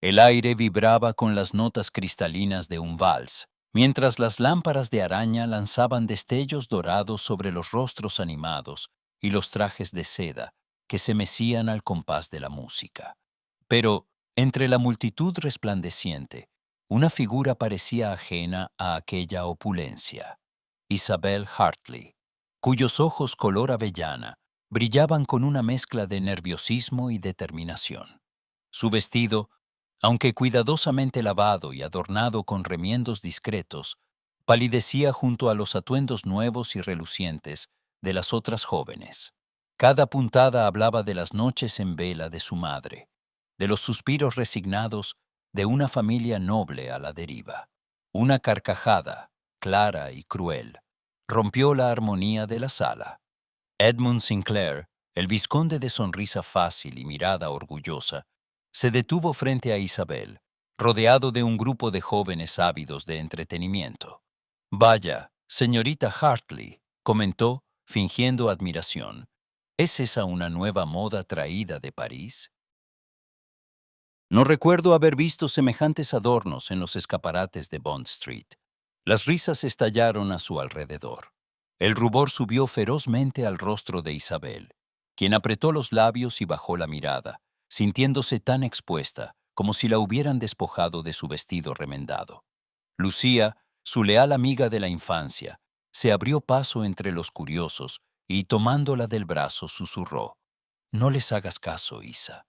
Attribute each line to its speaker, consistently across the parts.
Speaker 1: El aire vibraba con las notas cristalinas de un vals, mientras las lámparas de araña lanzaban destellos dorados sobre los rostros animados y los trajes de seda que se mecían al compás de la música. Pero, entre la multitud resplandeciente, una figura parecía ajena a aquella opulencia. Isabel Hartley, cuyos ojos color avellana brillaban con una mezcla de nerviosismo y determinación. Su vestido, aunque cuidadosamente lavado y adornado con remiendos discretos, palidecía junto a los atuendos nuevos y relucientes de las otras jóvenes. Cada puntada hablaba de las noches en vela de su madre, de los suspiros resignados de una familia noble a la deriva. Una carcajada, clara y cruel, rompió la armonía de la sala. Edmund Sinclair, el vizconde de sonrisa fácil y mirada orgullosa, se detuvo frente a Isabel, rodeado de un grupo de jóvenes ávidos de entretenimiento. «Vaya, señorita Hartley», comentó, fingiendo admiración, «¿es esa una nueva moda traída de París? No recuerdo haber visto semejantes adornos en los escaparates de Bond Street». Las risas estallaron a su alrededor. El rubor subió ferozmente al rostro de Isabel, quien apretó los labios y bajó la mirada, sintiéndose tan expuesta como si la hubieran despojado de su vestido remendado. Lucía, su leal amiga de la infancia, se abrió paso entre los curiosos y, tomándola del brazo, susurró: «No les hagas caso, Isa.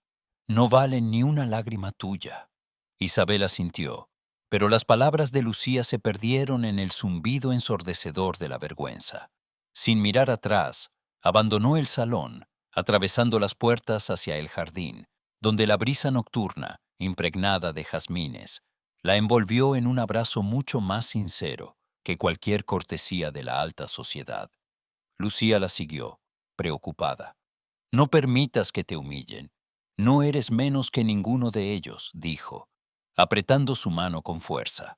Speaker 1: No valen ni una lágrima tuya». Isabel asintió, pero las palabras de Lucía se perdieron en el zumbido ensordecedor de la vergüenza. Sin mirar atrás, abandonó el salón, atravesando las puertas hacia el jardín, donde la brisa nocturna, impregnada de jazmines, la envolvió en un abrazo mucho más sincero que cualquier cortesía de la alta sociedad. Lucía la siguió, preocupada. «No permitas que te humillen. No eres menos que ninguno de ellos», dijo, apretando su mano con fuerza.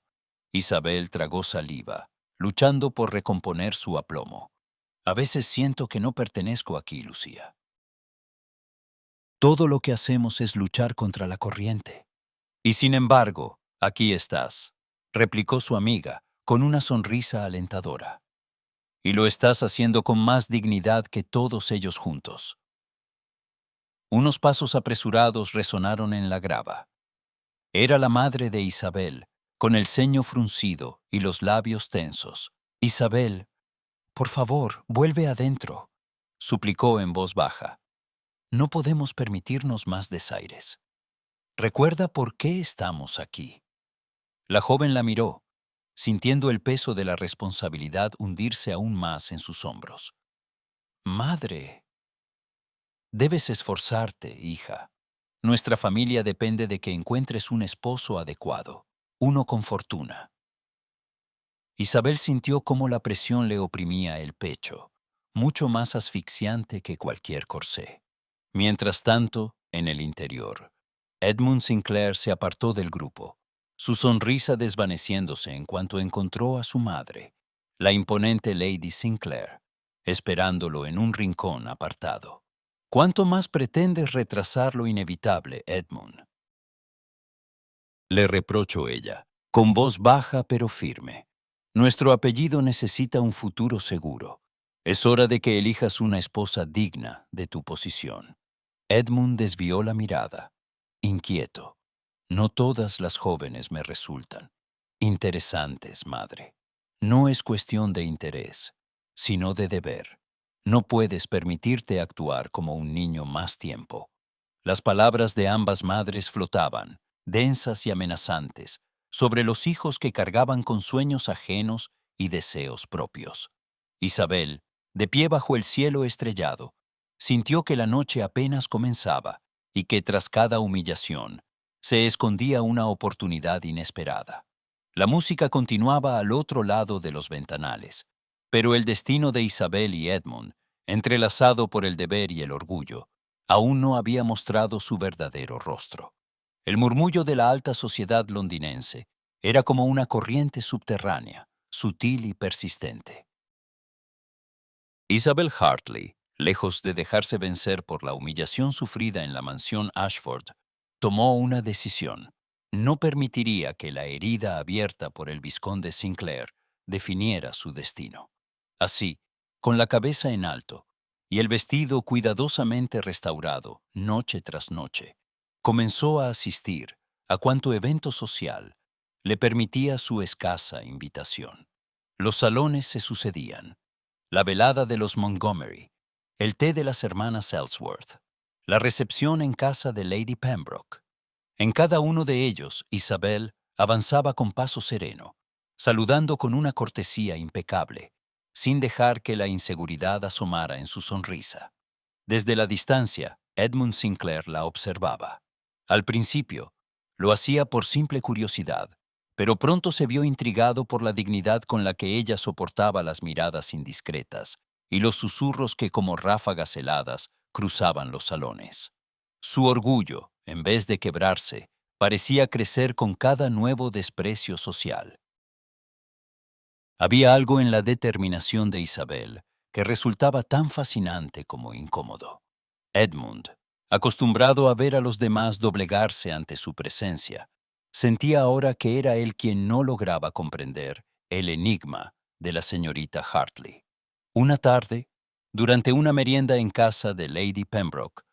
Speaker 1: Isabel tragó saliva, luchando por recomponer su aplomo. «A veces siento que no pertenezco aquí, Lucía. Todo lo que hacemos es luchar contra la corriente». «Y sin embargo, aquí estás», replicó su amiga, con una sonrisa alentadora. «Y lo estás haciendo con más dignidad que todos ellos juntos». Unos pasos apresurados resonaron en la grava. Era la madre de Isabel, con el ceño fruncido y los labios tensos. «Isabel, por favor, vuelve adentro», suplicó en voz baja. «No podemos permitirnos más desaires. Recuerda por qué estamos aquí». La joven la miró, sintiendo el peso de la responsabilidad hundirse aún más en sus hombros. «Madre, debes esforzarte, hija. Nuestra familia depende de que encuentres un esposo adecuado, uno con fortuna». Isabel sintió cómo la presión le oprimía el pecho, mucho más asfixiante que cualquier corsé. Mientras tanto, en el interior, Edmund Sinclair se apartó del grupo, su sonrisa desvaneciéndose en cuanto encontró a su madre, la imponente Lady Sinclair, esperándolo en un rincón apartado. «¿Cuánto más pretendes retrasar lo inevitable, Edmund?», le reprochó ella, con voz baja pero firme. «Nuestro apellido necesita un futuro seguro. Es hora de que elijas una esposa digna de tu posición». Edmund desvió la mirada, inquieto. «No todas las jóvenes me resultan interesantes, madre. No es cuestión de interés, sino de deber. No puedes permitirte actuar como un niño más tiempo». Las palabras de ambas madres flotaban, densas y amenazantes, sobre los hijos que cargaban con sueños ajenos y deseos propios. Isabel, de pie bajo el cielo estrellado, sintió que la noche apenas comenzaba y que tras cada humillación se escondía una oportunidad inesperada. La música continuaba al otro lado de los ventanales, pero el destino de Isabel y Edmund, entrelazado por el deber y el orgullo, aún no había mostrado su verdadero rostro. El murmullo de la alta sociedad londinense era como una corriente subterránea, sutil y persistente. Isabel Hartley, lejos de dejarse vencer por la humillación sufrida en la mansión Ashford, tomó una decisión. No permitiría que la herida abierta por el vizconde Sinclair definiera su destino. Así, con la cabeza en alto y el vestido cuidadosamente restaurado noche tras noche, comenzó a asistir a cuanto evento social le permitía su escasa invitación. Los salones se sucedían: la velada de los Montgomery, el té de las hermanas Ellsworth, la recepción en casa de Lady Pembroke. En cada uno de ellos, Isabel avanzaba con paso sereno, saludando con una cortesía impecable, sin dejar que la inseguridad asomara en su sonrisa. Desde la distancia, Edmund Sinclair la observaba. Al principio, lo hacía por simple curiosidad, pero pronto se vio intrigado por la dignidad con la que ella soportaba las miradas indiscretas y los susurros que como ráfagas heladas cruzaban los salones. Su orgullo, en vez de quebrarse, parecía crecer con cada nuevo desprecio social. Había algo en la determinación de Isabel que resultaba tan fascinante como incómodo. Edmund, acostumbrado a ver a los demás doblegarse ante su presencia, sentía ahora que era él quien no lograba comprender el enigma de la señorita Hartley. Una tarde, durante una merienda en casa de Lady Pembroke,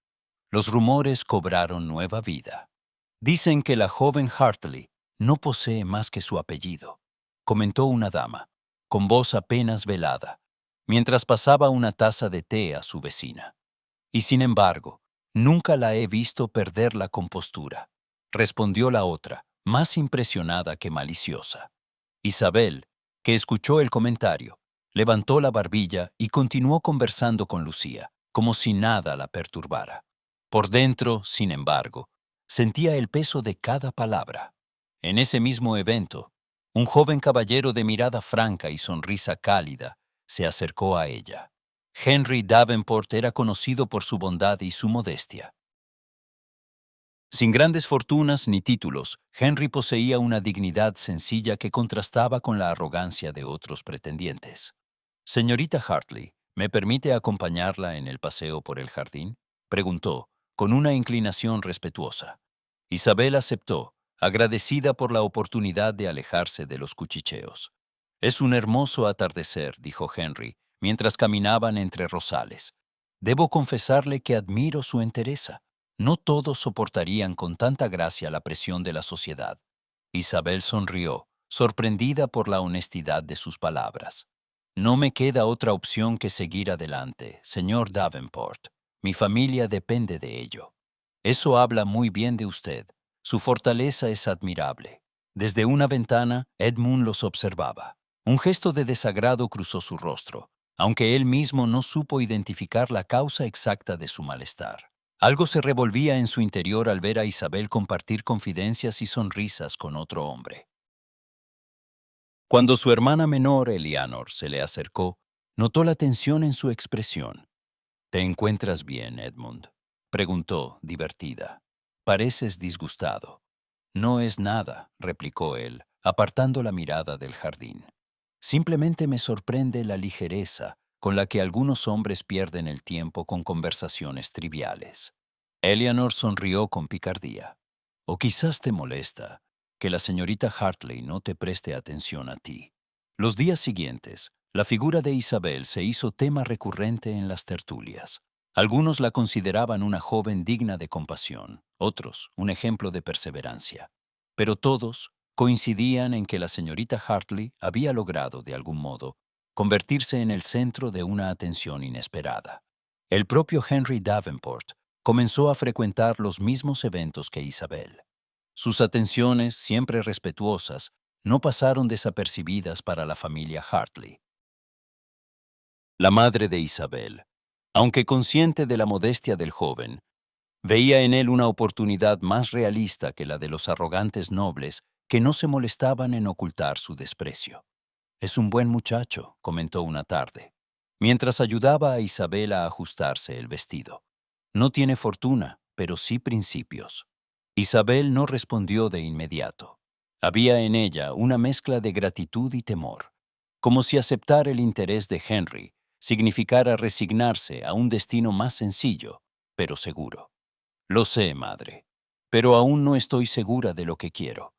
Speaker 1: los rumores cobraron nueva vida. Dicen que la joven Hartley no posee más que su apellido, comentó una dama, con voz apenas velada, mientras pasaba una taza de té a su vecina. Y sin embargo, nunca la he visto perder la compostura, respondió la otra, más impresionada que maliciosa. Isabel, que escuchó el comentario, levantó la barbilla y continuó conversando con Lucía, como si nada la perturbara. Por dentro, sin embargo, sentía el peso de cada palabra. En ese mismo evento, un joven caballero de mirada franca y sonrisa cálida se acercó a ella. Henry Davenport era conocido por su bondad y su modestia. Sin grandes fortunas ni títulos, Henry poseía una dignidad sencilla que contrastaba con la arrogancia de otros pretendientes. «Señorita Hartley, ¿me permite acompañarla en el paseo por el jardín?», preguntó, con una inclinación respetuosa. Isabel aceptó, agradecida por la oportunidad de alejarse de los cuchicheos. «Es un hermoso atardecer», dijo Henry, mientras caminaban entre rosales. «Debo confesarle que admiro su entereza. No todos soportarían con tanta gracia la presión de la sociedad». Isabel sonrió, sorprendida por la honestidad de sus palabras. «No me queda otra opción que seguir adelante, señor Davenport. Mi familia depende de ello». «Eso habla muy bien de usted. Su fortaleza es admirable». Desde una ventana, Edmund los observaba. Un gesto de desagrado cruzó su rostro, aunque él mismo no supo identificar la causa exacta de su malestar. Algo se revolvía en su interior al ver a Isabel compartir confidencias y sonrisas con otro hombre. Cuando su hermana menor, Eleanor, se le acercó, notó la tensión en su expresión. «¿Te encuentras bien, Edmund?», preguntó, divertida. «Pareces disgustado». «No es nada», replicó él, apartando la mirada del jardín. «Simplemente me sorprende la ligereza con la que algunos hombres pierden el tiempo con conversaciones triviales». Eleanor sonrió con picardía. «O quizás te molesta que la señorita Hartley no te preste atención a ti». Los días siguientes, la figura de Isabel se hizo tema recurrente en las tertulias. Algunos la consideraban una joven digna de compasión, otros un ejemplo de perseverancia. Pero todos coincidían en que la señorita Hartley había logrado, de algún modo, convertirse en el centro de una atención inesperada. El propio Henry Davenport comenzó a frecuentar los mismos eventos que Isabel. Sus atenciones, siempre respetuosas, no pasaron desapercibidas para la familia Hartley. La madre de Isabel, aunque consciente de la modestia del joven, veía en él una oportunidad más realista que la de los arrogantes nobles que no se molestaban en ocultar su desprecio. «Es un buen muchacho», comentó una tarde, mientras ayudaba a Isabel a ajustarse el vestido. «No tiene fortuna, pero sí principios». Isabel no respondió de inmediato. Había en ella una mezcla de gratitud y temor, como si aceptar el interés de Henry significara resignarse a un destino más sencillo, pero seguro. «Lo sé, madre. pero aún no estoy segura de lo que quiero.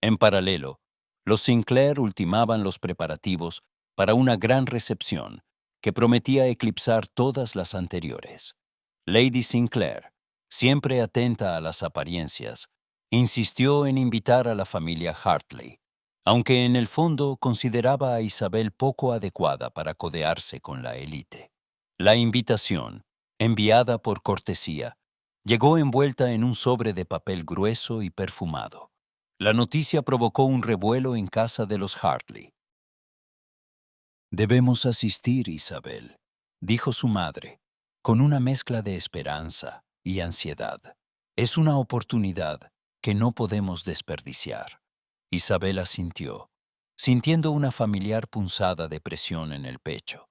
Speaker 1: En paralelo, los Sinclair ultimaban los preparativos para una gran recepción que prometía eclipsar todas las anteriores. Lady Sinclair, siempre atenta a las apariencias, insistió en invitar a la familia Hartley, aunque en el fondo consideraba a Isabel poco adecuada para codearse con la élite. La invitación, enviada por cortesía, llegó envuelta en un sobre de papel grueso y perfumado. La noticia provocó un revuelo en casa de los Hartley. «Debemos asistir, Isabel», dijo su madre, con una mezcla de esperanza y ansiedad. «Es una oportunidad que no podemos desperdiciar». Isabel asintió, sintiendo una familiar punzada de presión en el pecho.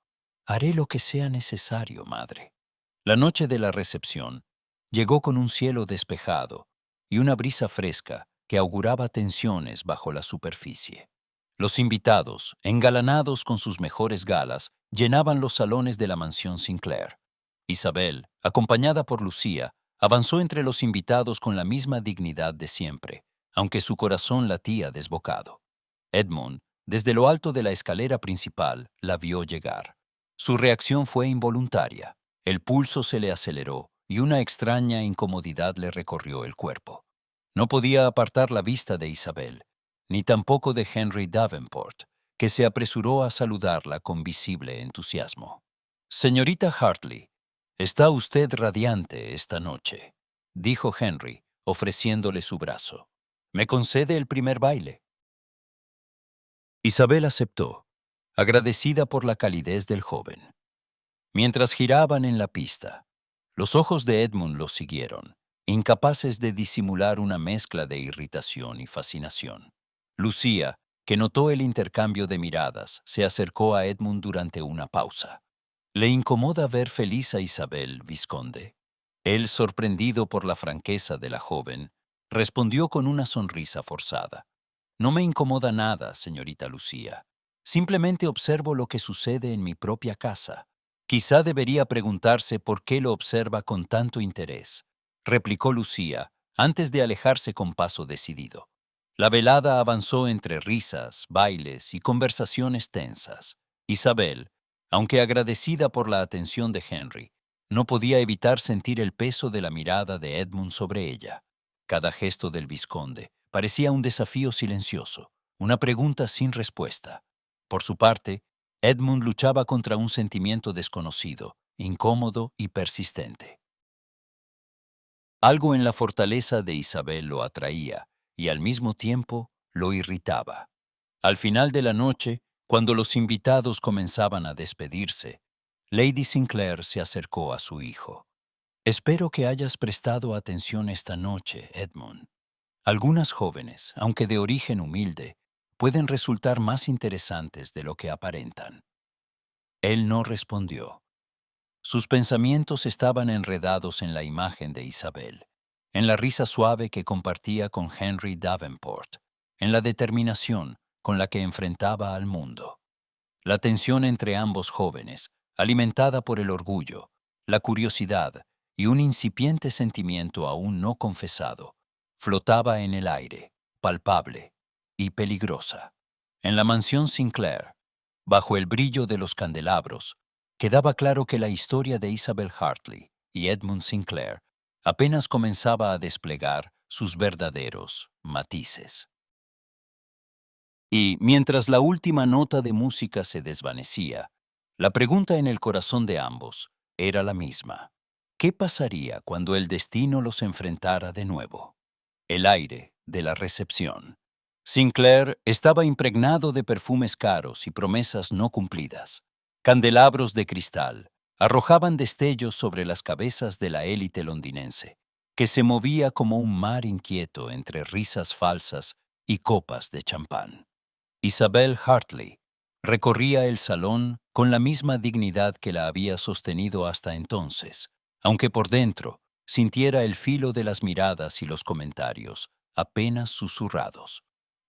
Speaker 1: «Haré lo que sea necesario, madre». La noche de la recepción llegó con un cielo despejado y una brisa fresca que auguraba tensiones bajo la superficie. Los invitados, engalanados con sus mejores galas, llenaban los salones de la mansión Sinclair. Isabel, acompañada por Lucía, avanzó entre los invitados con la misma dignidad de siempre, aunque su corazón latía desbocado. Edmund, desde lo alto de la escalera principal, la vio llegar. Su reacción fue involuntaria. El pulso se le aceleró y una extraña incomodidad le recorrió el cuerpo. No podía apartar la vista de Isabel, ni tampoco de Henry Davenport, que se apresuró a saludarla con visible entusiasmo. «Señorita Hartley, está usted radiante esta noche», dijo Henry, ofreciéndole su brazo. «¿Me concede el primer baile?» Isabel aceptó, agradecida por la calidez del joven. Mientras giraban en la pista, los ojos de Edmund los siguieron, incapaces de disimular una mezcla de irritación y fascinación. Lucía, que notó el intercambio de miradas, se acercó a Edmund durante una pausa. «¿Le incomoda ver feliz a Isabel, vizconde?» Él, sorprendido por la franqueza de la joven, respondió con una sonrisa forzada. «No me incomoda nada, señorita Lucía. Simplemente observo lo que sucede en mi propia casa». «Quizá debería preguntarse por qué lo observa con tanto interés», replicó Lucía, antes de alejarse con paso decidido. La velada avanzó entre risas, bailes y conversaciones tensas. Isabel, aunque agradecida por la atención de Henry, no podía evitar sentir el peso de la mirada de Edmund sobre ella. Cada gesto del vizconde parecía un desafío silencioso, una pregunta sin respuesta. Por su parte, Edmund luchaba contra un sentimiento desconocido, incómodo y persistente. Algo en la fortaleza de Isabel lo atraía y al mismo tiempo lo irritaba. Al final de la noche, cuando los invitados comenzaban a despedirse, Lady Sinclair se acercó a su hijo. «Espero que hayas prestado atención esta noche, Edmund. Algunas jóvenes, aunque de origen humilde, pueden resultar más interesantes de lo que aparentan». Él no respondió. Sus pensamientos estaban enredados en la imagen de Isabel, en la risa suave que compartía con Henry Davenport, en la determinación con la que enfrentaba al mundo. La tensión entre ambos jóvenes, alimentada por el orgullo, la curiosidad y un incipiente sentimiento aún no confesado, flotaba en el aire, palpable y peligrosa. En la mansión Sinclair, bajo el brillo de los candelabros, quedaba claro que la historia de Isabel Hartley y Edmund Sinclair apenas comenzaba a desplegar sus verdaderos matices. Y mientras la última nota de música se desvanecía, la pregunta en el corazón de ambos era la misma. ¿Qué pasaría cuando el destino los enfrentara de nuevo? El aire de la recepción. Sinclair estaba impregnado de perfumes caros y promesas no cumplidas. Candelabros de cristal arrojaban destellos sobre las cabezas de la élite londinense, que se movía como un mar inquieto entre risas falsas y copas de champán. Isabel Hartley recorría el salón con la misma dignidad que la había sostenido hasta entonces, aunque por dentro sintiera el filo de las miradas y los comentarios, apenas susurrados.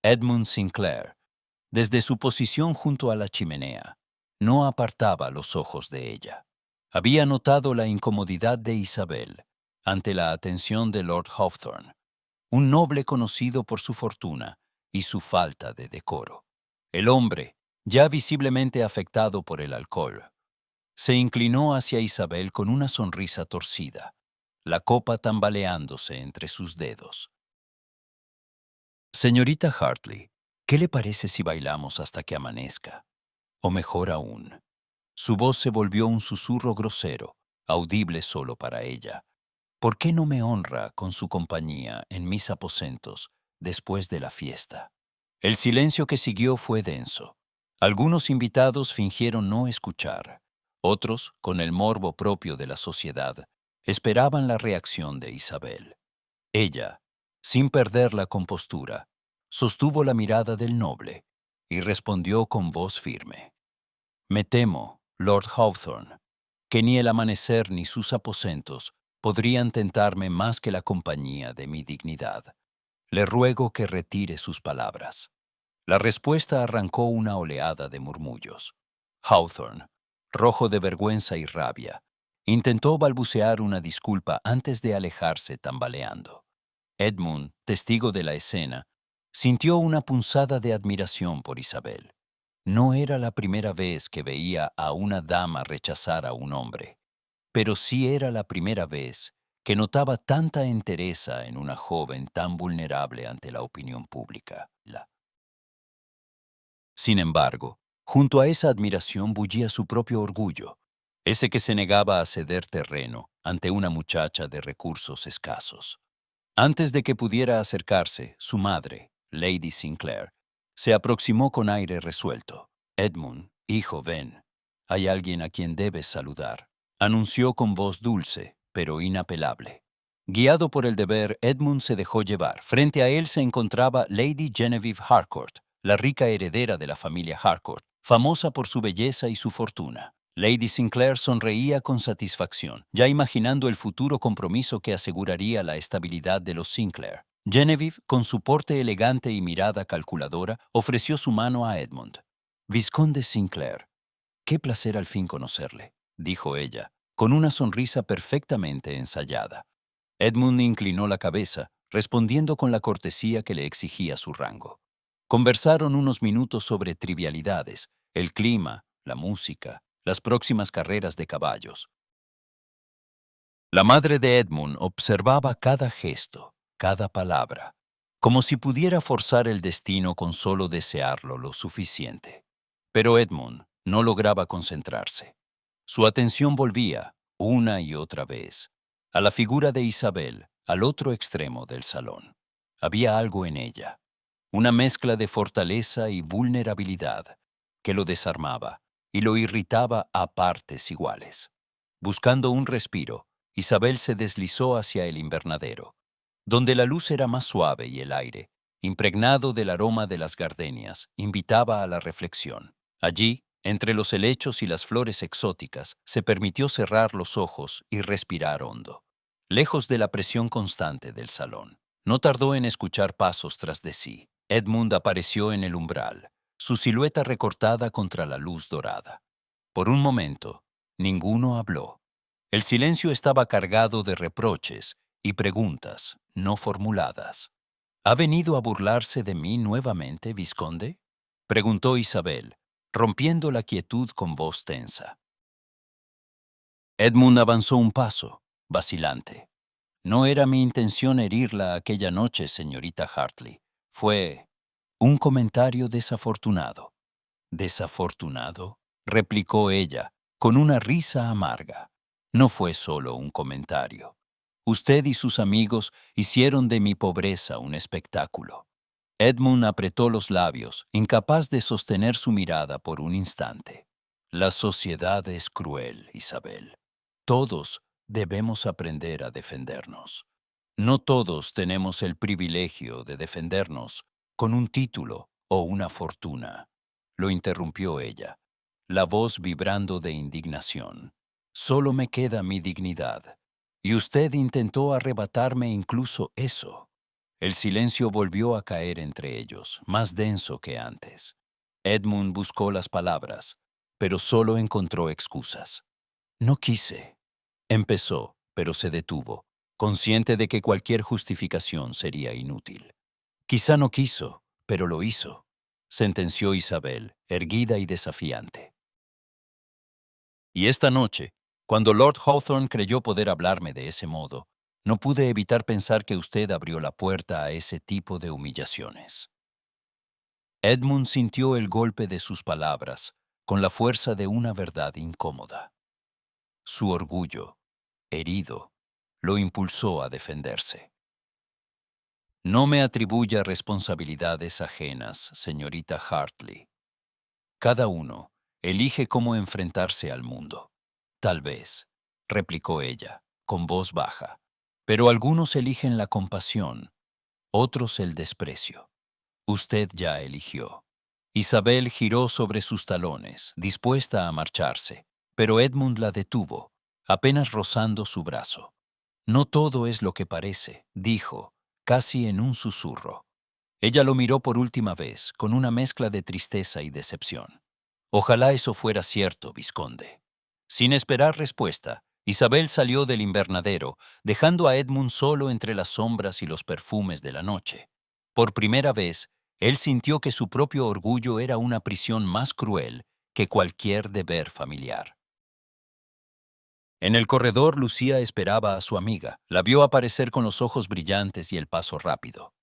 Speaker 1: Edmund Sinclair, desde su posición junto a la chimenea, no apartaba los ojos de ella. Había notado la incomodidad de Isabel ante la atención de Lord Hawthorne, un noble conocido por su fortuna y su falta de decoro. El hombre, ya visiblemente afectado por el alcohol, se inclinó hacia Isabel con una sonrisa torcida, la copa tambaleándose entre sus dedos. Señorita Hartley, ¿qué le parece si bailamos hasta que amanezca? O mejor aún, su voz se volvió un susurro grosero, audible solo para ella. ¿Por qué no me honra con su compañía en mis aposentos después de la fiesta? El silencio que siguió fue denso. Algunos invitados fingieron no escuchar. Otros, con el morbo propio de la sociedad, esperaban la reacción de Isabel. Ella, sin perder la compostura, sostuvo la mirada del noble y respondió con voz firme. Me temo, Lord Hawthorne, que ni el amanecer ni sus aposentos podrían tentarme más que la compañía de mi dignidad. Le ruego que retire sus palabras. La respuesta arrancó una oleada de murmullos. Hawthorne, rojo de vergüenza y rabia, intentó balbucear una disculpa antes de alejarse tambaleando. Edmund, testigo de la escena, sintió una punzada de admiración por Isabel. No era la primera vez que veía a una dama rechazar a un hombre, pero sí era la primera vez que notaba tanta entereza en una joven tan vulnerable ante la opinión pública. Sin embargo, junto a esa admiración bullía su propio orgullo, ese que se negaba a ceder terreno ante una muchacha de recursos escasos. Antes de que pudiera acercarse, su madre, Lady Sinclair, se aproximó con aire resuelto. Edmund, hijo, ven. Hay alguien a quien debes saludar, anunció con voz dulce, pero inapelable. Guiado por el deber, Edmund se dejó llevar. Frente a él se encontraba Lady Genevieve Harcourt, la rica heredera de la familia Harcourt, famosa por su belleza y su fortuna. Lady Sinclair sonreía con satisfacción, ya imaginando el futuro compromiso que aseguraría la estabilidad de los Sinclair. Genevieve, con su porte elegante y mirada calculadora, ofreció su mano a Edmund. «Vizconde Sinclair, qué placer al fin conocerle», dijo ella, con una sonrisa perfectamente ensayada. Edmund inclinó la cabeza, respondiendo con la cortesía que le exigía su rango. Conversaron unos minutos sobre trivialidades, el clima, la música, las próximas carreras de caballos. La madre de Edmund observaba cada gesto, cada palabra, como si pudiera forzar el destino con solo desearlo lo suficiente. Pero Edmund no lograba concentrarse. Su atención volvía, una y otra vez, a la figura de Isabel al otro extremo del salón. Había algo en ella, una mezcla de fortaleza y vulnerabilidad, que lo desarmaba y lo irritaba a partes iguales. Buscando un respiro, Isabel se deslizó hacia el invernadero, donde la luz era más suave y el aire, impregnado del aroma de las gardenias, invitaba a la reflexión. Allí, entre los helechos y las flores exóticas, se permitió cerrar los ojos y respirar hondo, lejos de la presión constante del salón. No tardó en escuchar pasos tras de sí. Edmund apareció en el umbral, su silueta recortada contra la luz dorada. Por un momento, ninguno habló. El silencio estaba cargado de reproches y preguntas no formuladas. ¿Ha venido a burlarse de mí nuevamente, vizconde?, preguntó Isabel, rompiendo la quietud con voz tensa. Edmund avanzó un paso, vacilante. No era mi intención herirla aquella noche, señorita Hartley. Fue un comentario desafortunado. ¿Desafortunado?, replicó ella, con una risa amarga. No fue solo un comentario. Usted y sus amigos hicieron de mi pobreza un espectáculo. Edmund apretó los labios, incapaz de sostener su mirada por un instante. La sociedad es cruel, Isabel. Todos debemos aprender a defendernos. No todos tenemos el privilegio de defendernos con un título o una fortuna. Lo interrumpió ella, la voz vibrando de indignación. Solo me queda mi dignidad. Y usted intentó arrebatarme incluso eso. El silencio volvió a caer entre ellos, más denso que antes. Edmund buscó las palabras, pero solo encontró excusas. No quise. Empezó, pero se detuvo. consciente de que cualquier justificación sería inútil. Quizá no quiso, pero lo hizo, sentenció Isabel, erguida y desafiante. Y esta noche, cuando Lord Hawthorne creyó poder hablarme de ese modo, no pude evitar pensar que usted abrió la puerta a ese tipo de humillaciones. Edmund sintió el golpe de sus palabras con la fuerza de una verdad incómoda. Su orgullo, herido, lo impulsó a defenderse. No me atribuya responsabilidades ajenas, señorita Hartley. Cada uno elige cómo enfrentarse al mundo. Tal vez, replicó ella, con voz baja, pero algunos eligen la compasión, otros el desprecio. Usted ya eligió. Isabel giró sobre sus talones, dispuesta a marcharse, pero Edmund la detuvo, apenas rozando su brazo. No todo es lo que parece, dijo, casi en un susurro. Ella lo miró por última vez, con una mezcla de tristeza y decepción. Ojalá eso fuera cierto, vizconde. Sin esperar respuesta, Isabel salió del invernadero, dejando a Edmund solo entre las sombras y los perfumes de la noche. Por primera vez, él sintió que su propio orgullo era una prisión más cruel que cualquier deber familiar. En el corredor, Lucía esperaba a su amiga. La vio aparecer con los ojos brillantes y el paso rápido.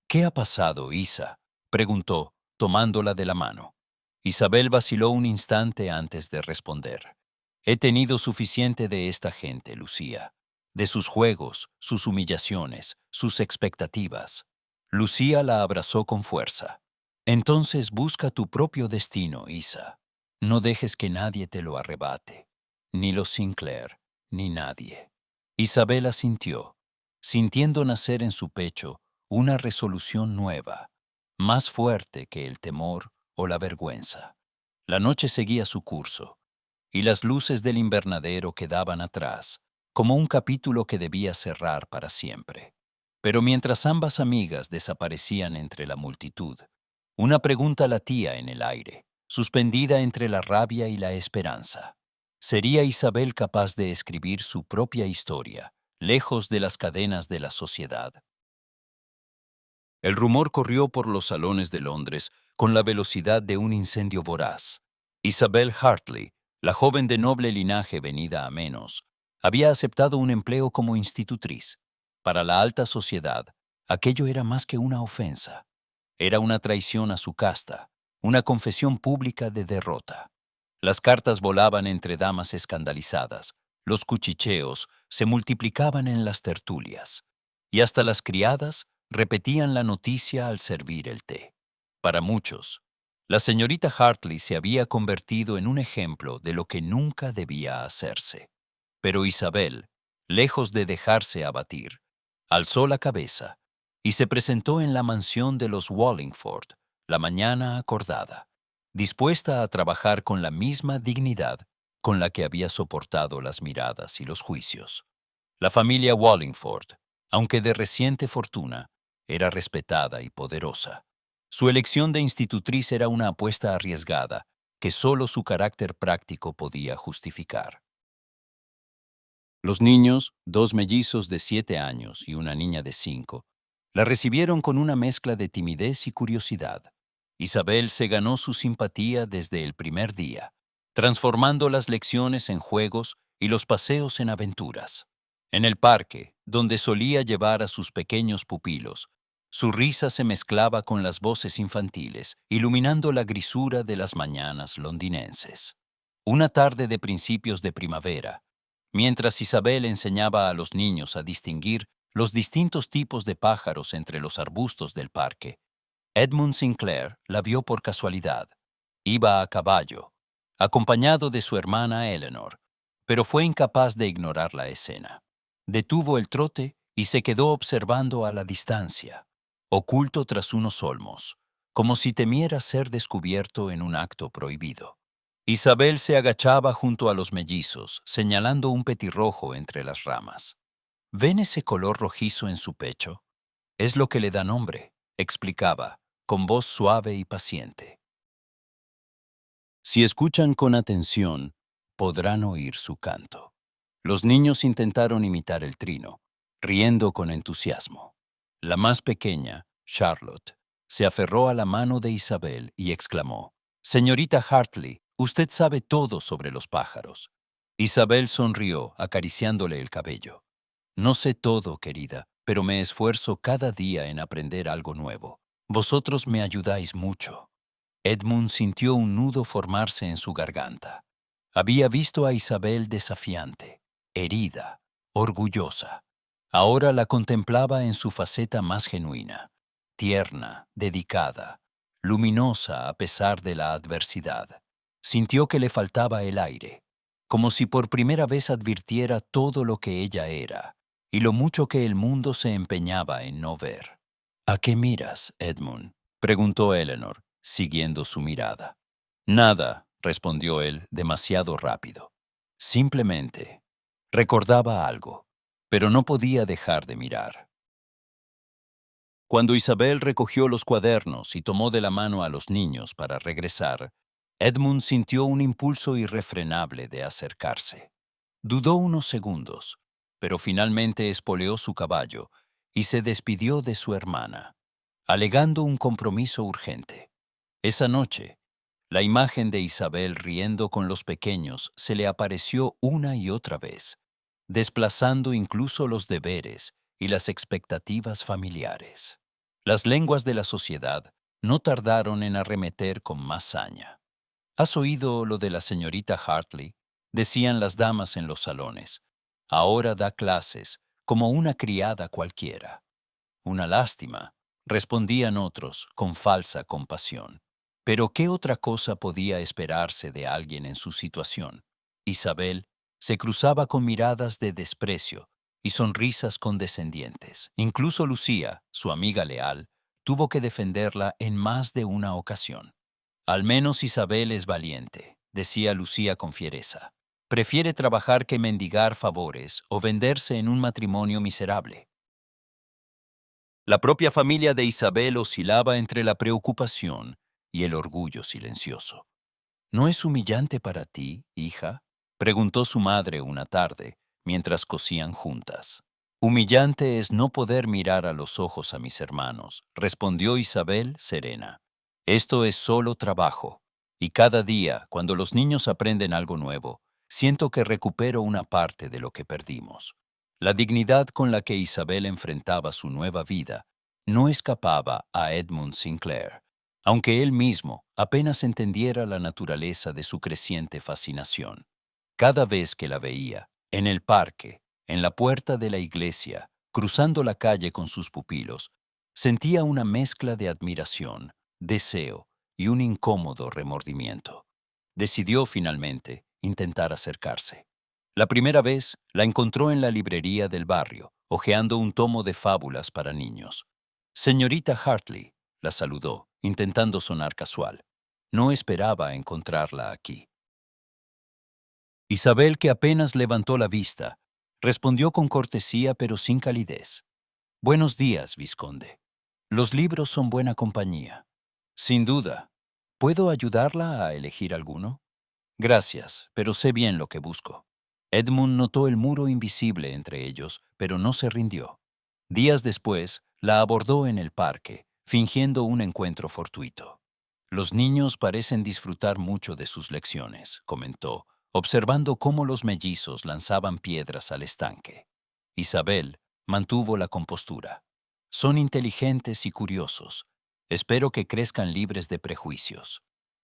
Speaker 1: «¿Qué ha pasado, Isa?», preguntó, tomándola de la mano. Isabel vaciló un instante antes de responder. «He tenido suficiente de esta gente, Lucía. De sus juegos, sus humillaciones, sus expectativas». Lucía la abrazó con fuerza. «Entonces busca tu propio destino, Isa. No dejes que nadie te lo arrebate. Ni los Sinclair, ni nadie». Isabel asintió, sintiendo nacer en su pecho una resolución nueva, más fuerte que el temor o la vergüenza. La noche seguía su curso, y las luces del invernadero quedaban atrás, como un capítulo que debía cerrar para siempre. Pero mientras ambas amigas desaparecían entre la multitud, una pregunta latía en el aire, suspendida entre la rabia y la esperanza. ¿Sería Isabel capaz de escribir su propia historia, lejos de las cadenas de la sociedad? El rumor corrió por los salones de Londres con la velocidad de un incendio voraz. Isabel Hartley, la joven de noble linaje venida a menos, había aceptado un empleo como institutriz. Para la alta sociedad, aquello era más que una ofensa. Era una traición a su casta, una confesión pública de derrota. Las cartas volaban entre damas escandalizadas, los cuchicheos se multiplicaban en las tertulias, y hasta las criadas repetían la noticia al servir el té. Para muchos, la señorita Hartley se había convertido en un ejemplo de lo que nunca debía hacerse. Pero Isabel, lejos de dejarse abatir, alzó la cabeza y se presentó en la mansión de los Wallingford la mañana acordada, dispuesta a trabajar con la misma dignidad con la que había soportado las miradas y los juicios. La familia Wallingford, aunque de reciente fortuna, era respetada y poderosa. Su elección de institutriz era una apuesta arriesgada que solo su carácter práctico podía justificar. Los niños, dos mellizos de 7 años y una niña de 5, la recibieron con una mezcla de timidez y curiosidad. Isabel se ganó su simpatía desde el primer día, transformando las lecciones en juegos y los paseos en aventuras. En el parque, donde solía llevar a sus pequeños pupilos, su risa se mezclaba con las voces infantiles, iluminando la grisura de las mañanas londinenses. Una tarde de principios de primavera, mientras Isabel enseñaba a los niños a distinguir los distintos tipos de pájaros entre los arbustos del parque, Edmund Sinclair la vio por casualidad. Iba a caballo, acompañado de su hermana Eleanor, pero fue incapaz de ignorar la escena. Detuvo el trote y se quedó observando a la distancia, oculto tras unos olmos, como si temiera ser descubierto en un acto prohibido. Isabel se agachaba junto a los mellizos, señalando un petirrojo entre las ramas. ¿Ven ese color rojizo en su pecho? Es lo que le da nombre, explicaba, con voz suave y paciente. Si escuchan con atención, podrán oír su canto. Los niños intentaron imitar el trino. riendo con entusiasmo. La más pequeña, Charlotte, se aferró a la mano de Isabel y exclamó, «Señorita Hartley, usted sabe todo sobre los pájaros». Isabel sonrió, acariciándole el cabello. «No sé todo, querida, pero me esfuerzo cada día en aprender algo nuevo. Vosotros me ayudáis mucho». Edmund sintió un nudo formarse en su garganta. Había visto a Isabel desafiante, herida, orgullosa. Ahora la contemplaba en su faceta más genuina, tierna, dedicada, luminosa a pesar de la adversidad. Sintió que le faltaba el aire, como si por primera vez advirtiera todo lo que ella era y lo mucho que el mundo se empeñaba en no ver. «¿A qué miras, Edmund?», preguntó Eleanor, siguiendo su mirada. «Nada», respondió él demasiado rápido. Simplemente recordaba algo, pero no podía dejar de mirar. Cuando Isabel recogió los cuadernos y tomó de la mano a los niños para regresar, Edmund sintió un impulso irrefrenable de acercarse. Dudó unos segundos, pero finalmente espoleó su caballo y se despidió de su hermana, alegando un compromiso urgente. Esa noche, la imagen de Isabel riendo con los pequeños se le apareció una y otra vez, desplazando incluso los deberes y las expectativas familiares. Las lenguas de la sociedad no tardaron en arremeter con más saña. «¿Has oído lo de la señorita Hartley?», decían las damas en los salones. «Ahora da clases como una criada cualquiera». «Una lástima», respondían otros con falsa compasión. Pero ¿qué otra cosa podía esperarse de alguien en su situación? Isabel se cruzaba con miradas de desprecio y sonrisas condescendientes. Incluso Lucía, su amiga leal, tuvo que defenderla en más de una ocasión. «Al menos Isabel es valiente», decía Lucía con fiereza. «Prefiere trabajar que mendigar favores o venderse en un matrimonio miserable». La propia familia de Isabel oscilaba entre la preocupación y el orgullo silencioso. «¿No es humillante para ti, hija?», preguntó su madre una tarde, mientras cosían juntas. «Humillante es no poder mirar a los ojos a mis hermanos», respondió Isabel serena. «Esto es solo trabajo, y cada día, cuando los niños aprenden algo nuevo, siento que recupero una parte de lo que perdimos». La dignidad con la que Isabel enfrentaba su nueva vida no escapaba a Edmund Sinclair, aunque él mismo apenas entendiera la naturaleza de su creciente fascinación. Cada vez que la veía, en el parque, en la puerta de la iglesia, cruzando la calle con sus pupilos, sentía una mezcla de admiración, deseo y un incómodo remordimiento. Decidió finalmente intentar acercarse. La primera vez la encontró en la librería del barrio, hojeando un tomo de fábulas para niños. «Señorita Hartley», la saludó, intentando sonar casual. No esperaba encontrarla aquí. Isabel, que apenas levantó la vista, respondió con cortesía pero sin calidez. «Buenos días, vizconde. Los libros son buena compañía». «Sin duda. ¿Puedo ayudarla a elegir alguno?» «Gracias, pero sé bien lo que busco». Edmund notó el muro invisible entre ellos, pero no se rindió. Días después, la abordó en el parque, fingiendo un encuentro fortuito. «Los niños parecen disfrutar mucho de sus lecciones», comentó, observando cómo los mellizos lanzaban piedras al estanque. Isabel mantuvo la compostura. «Son inteligentes y curiosos. Espero que crezcan libres de prejuicios.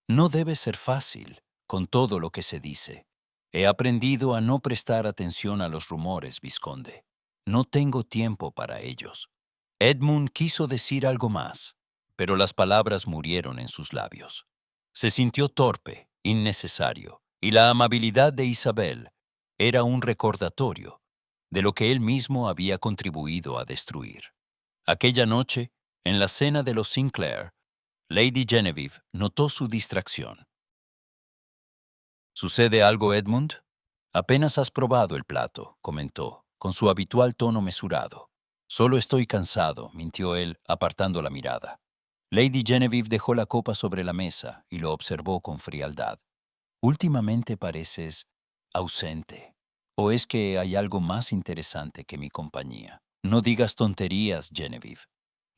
Speaker 1: No debe ser fácil, con todo lo que se dice. He aprendido a no prestar atención a los rumores, vizconde. No tengo tiempo para ellos». Edmund quiso decir algo más, pero las palabras murieron en sus labios. Se sintió torpe, innecesario, y la amabilidad de Isabel era un recordatorio de lo que él mismo había contribuido a destruir. Aquella noche, en la cena de los Sinclair, Lady Genevieve notó su distracción. «¿Sucede algo, Edmund?» «Apenas has probado el plato», comentó, con su habitual tono mesurado. «Solo estoy cansado», mintió él, apartando la mirada. Lady Genevieve dejó la copa sobre la mesa y lo observó con frialdad. «Últimamente pareces ausente. ¿O es que hay algo más interesante que mi compañía?» No digas tonterías, Genevieve.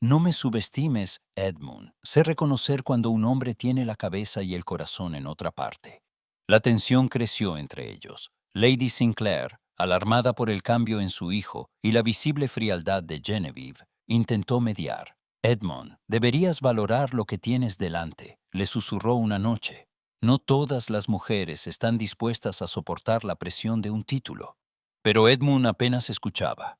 Speaker 1: No me subestimes, Edmund. Sé reconocer cuando un hombre tiene la cabeza y el corazón en otra parte. La tensión creció entre ellos. Lady Sinclair, alarmada por el cambio en su hijo y la visible frialdad de Genevieve, intentó mediar. Edmund, deberías valorar lo que tienes delante, le susurró una noche. No todas las mujeres están dispuestas a soportar la presión de un título. Pero Edmund apenas escuchaba.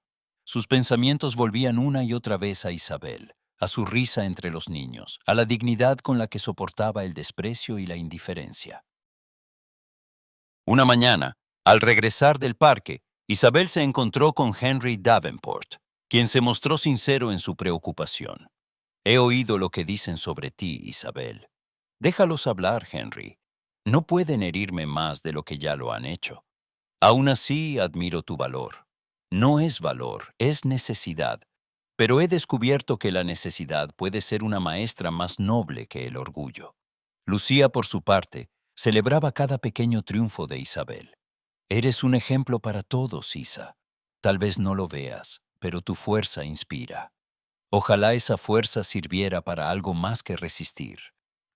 Speaker 1: Sus pensamientos volvían una y otra vez a Isabel, a su risa entre los niños, a la dignidad con la que soportaba el desprecio y la indiferencia. Una mañana, al regresar del parque, Isabel se encontró con Henry Davenport, quien se mostró sincero en su preocupación. He oído lo que dicen sobre ti, Isabel. Déjalos hablar, Henry. No pueden herirme más de lo que ya lo han hecho. Aún así, admiro tu valor. No es valor, es necesidad. Pero he descubierto que la necesidad puede ser una maestra más noble que el orgullo. Lucía, por su parte, celebraba cada pequeño triunfo de Isabel. Eres un ejemplo para todos, Isa. Tal vez no lo veas, pero tu fuerza inspira. Ojalá esa fuerza sirviera para algo más que resistir,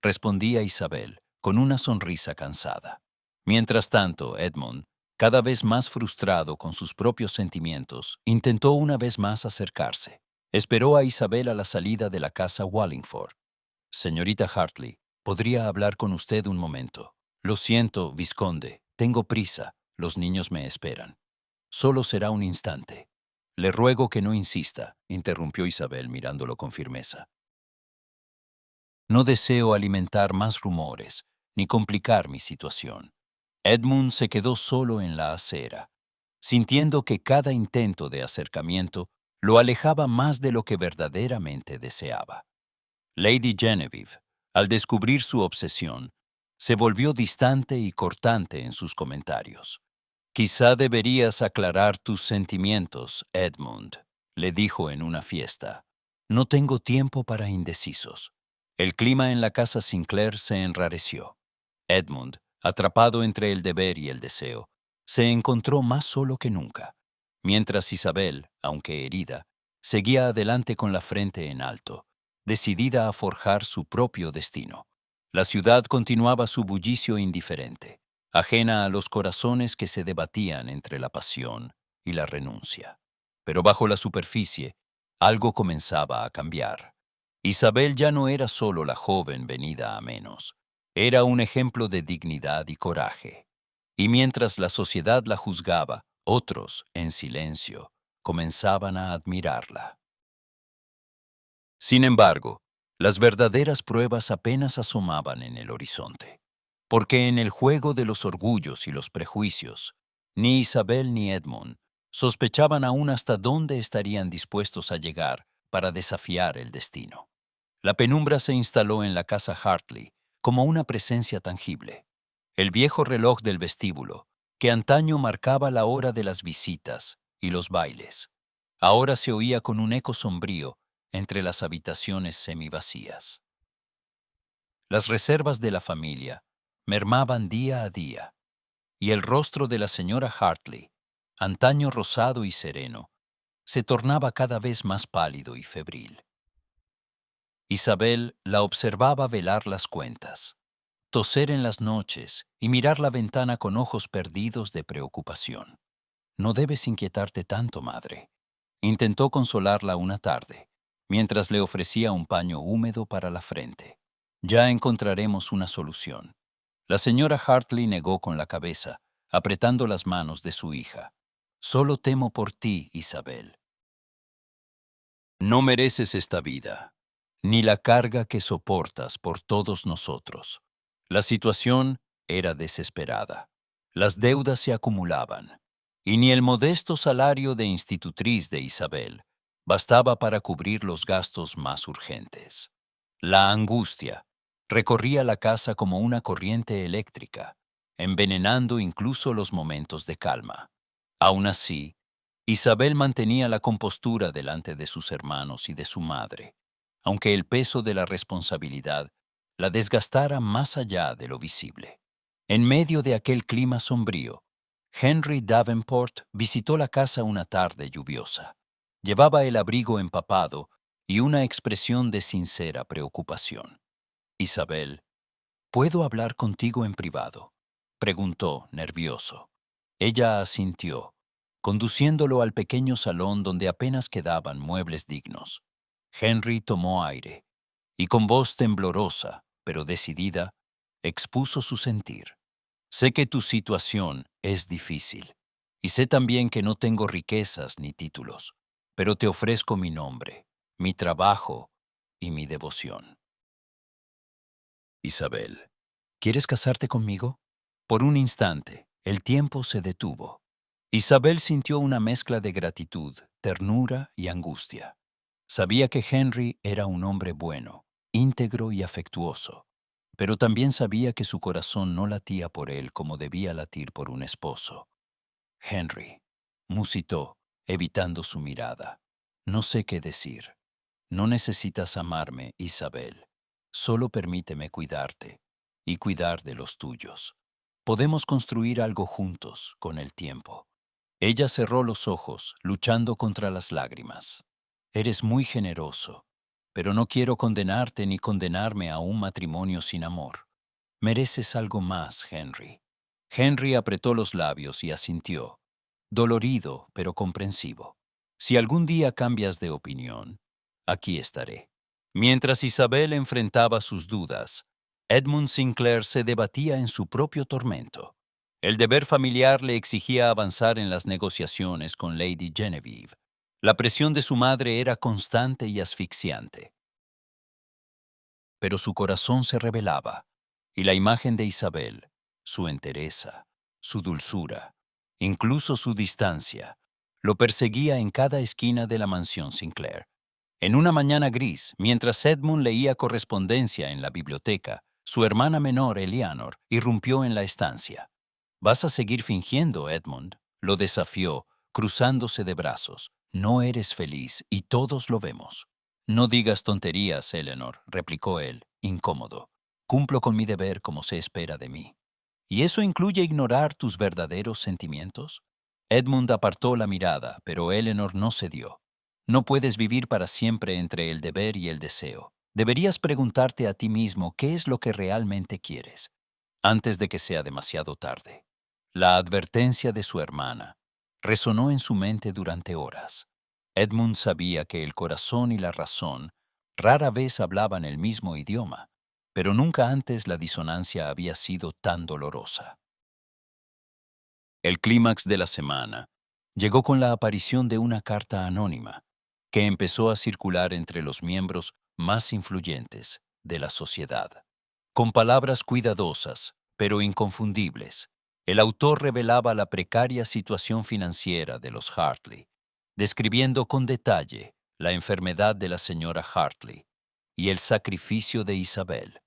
Speaker 1: respondía Isabel, con una sonrisa cansada. Mientras tanto, Edmund, cada vez más frustrado con sus propios sentimientos, intentó una vez más acercarse. Esperó a Isabel a la salida de la casa Wallingford. Señorita Hartley, ¿podría hablar con usted un momento? Lo siento, vizconde, tengo prisa, los niños me esperan. Solo será un instante. Le ruego que no insista, interrumpió Isabel mirándolo con firmeza. No deseo alimentar más rumores, ni complicar mi situación. Edmund se quedó solo en la acera, sintiendo que cada intento de acercamiento lo alejaba más de lo que verdaderamente deseaba. Lady Genevieve, al descubrir su obsesión, se volvió distante y cortante en sus comentarios. Quizá deberías aclarar tus sentimientos, Edmund, le dijo en una fiesta. No tengo tiempo para indecisos. El clima en la casa Sinclair se enrareció. Edmund, atrapado entre el deber y el deseo, se encontró más solo que nunca, mientras Isabel, aunque herida, seguía adelante con la frente en alto, decidida a forjar su propio destino. La ciudad continuaba su bullicio indiferente, ajena a los corazones que se debatían entre la pasión y la renuncia. Pero bajo la superficie, algo comenzaba a cambiar. Isabel ya no era solo la joven venida a menos, era un ejemplo de dignidad y coraje. Y mientras la sociedad la juzgaba, otros, en silencio, comenzaban a admirarla. Sin embargo, las verdaderas pruebas apenas asomaban en el horizonte, porque en el juego de los orgullos y los prejuicios, ni Isabel ni Edmund sospechaban aún hasta dónde estarían dispuestos a llegar para desafiar el destino. La penumbra se instaló en la casa Hartley como una presencia tangible. El viejo reloj del vestíbulo, que antaño marcaba la hora de las visitas y los bailes, ahora se oía con un eco sombrío entre las habitaciones semivacías. Las reservas de la familia mermaban día a día, y el rostro de la señora Hartley, antaño rosado y sereno, se tornaba cada vez más pálido y febril. Isabel la observaba velar las cuentas, toser en las noches y mirar la ventana con ojos perdidos de preocupación. No debes inquietarte tanto, madre. Intentó consolarla una tarde, mientras le ofrecía un paño húmedo para la frente. Ya encontraremos una solución. La señora Hartley negó con la cabeza, apretando las manos de su hija. Solo temo por ti, Isabel. No mereces esta vida, ni la carga que soportas por todos nosotros. La situación era desesperada. Las deudas se acumulaban, y ni el modesto salario de institutriz de Isabel bastaba para cubrir los gastos más urgentes. La angustia recorría la casa como una corriente eléctrica, envenenando incluso los momentos de calma. Aún así, Isabel mantenía la compostura delante de sus hermanos y de su madre, aunque el peso de la responsabilidad la desgastara más allá de lo visible. En medio de aquel clima sombrío, Henry Davenport visitó la casa una tarde lluviosa. Llevaba el abrigo empapado y una expresión de sincera preocupación. Isabel, ¿puedo hablar contigo en privado?, preguntó, nervioso. Ella asintió, conduciéndolo al pequeño salón donde apenas quedaban muebles dignos. Henry tomó aire y con voz temblorosa, pero decidida, expuso su sentir. Sé que tu situación es difícil, y sé también que no tengo riquezas ni títulos, pero te ofrezco mi nombre, mi trabajo y mi devoción. Isabel, ¿quieres casarte conmigo? Por un instante, el tiempo se detuvo. Isabel sintió una mezcla de gratitud, ternura y angustia. Sabía que Henry era un hombre bueno, íntegro y afectuoso, pero también sabía que su corazón no latía por él como debía latir por un esposo. Henry, musitó, evitando su mirada. No sé qué decir. No necesitas amarme, Isabel. Solo permíteme cuidarte y cuidar de los tuyos. Podemos construir algo juntos con el tiempo. Ella cerró los ojos, luchando contra las lágrimas. Eres muy generoso, pero no quiero condenarte ni condenarme a un matrimonio sin amor. Mereces algo más, Henry. Henry apretó los labios y asintió, dolorido pero comprensivo. Si algún día cambias de opinión, aquí estaré. Mientras Isabel enfrentaba sus dudas, Edmund Sinclair se debatía en su propio tormento. El deber familiar le exigía avanzar en las negociaciones con Lady Genevieve. La presión de su madre era constante y asfixiante. Pero su corazón se rebelaba, y la imagen de Isabel, su entereza, su dulzura, incluso su distancia, lo perseguía en cada esquina de la mansión Sinclair. En una mañana gris, mientras Edmund leía correspondencia en la biblioteca, su hermana menor, Eleanor, irrumpió en la estancia. «¿Vas a seguir fingiendo, Edmund?», lo desafió, cruzándose de brazos. «No eres feliz y todos lo vemos». «No digas tonterías, Eleanor», replicó él, incómodo. «Cumplo con mi deber como se espera de mí». «¿Y eso incluye ignorar tus verdaderos sentimientos?». Edmund apartó la mirada, pero Eleanor no cedió. «No puedes vivir para siempre entre el deber y el deseo. Deberías preguntarte a ti mismo qué es lo que realmente quieres, antes de que sea demasiado tarde». La advertencia de su hermana resonó en su mente durante horas. Edmund sabía que el corazón y la razón rara vez hablaban el mismo idioma, pero nunca antes la disonancia había sido tan dolorosa. El clímax de la semana llegó con la aparición de una carta anónima que empezó a circular entre los miembros más influyentes de la sociedad. Con palabras cuidadosas, pero inconfundibles, el autor revelaba la precaria situación financiera de los Hartley, describiendo con detalle la enfermedad de la señora Hartley y el sacrificio de Isabel,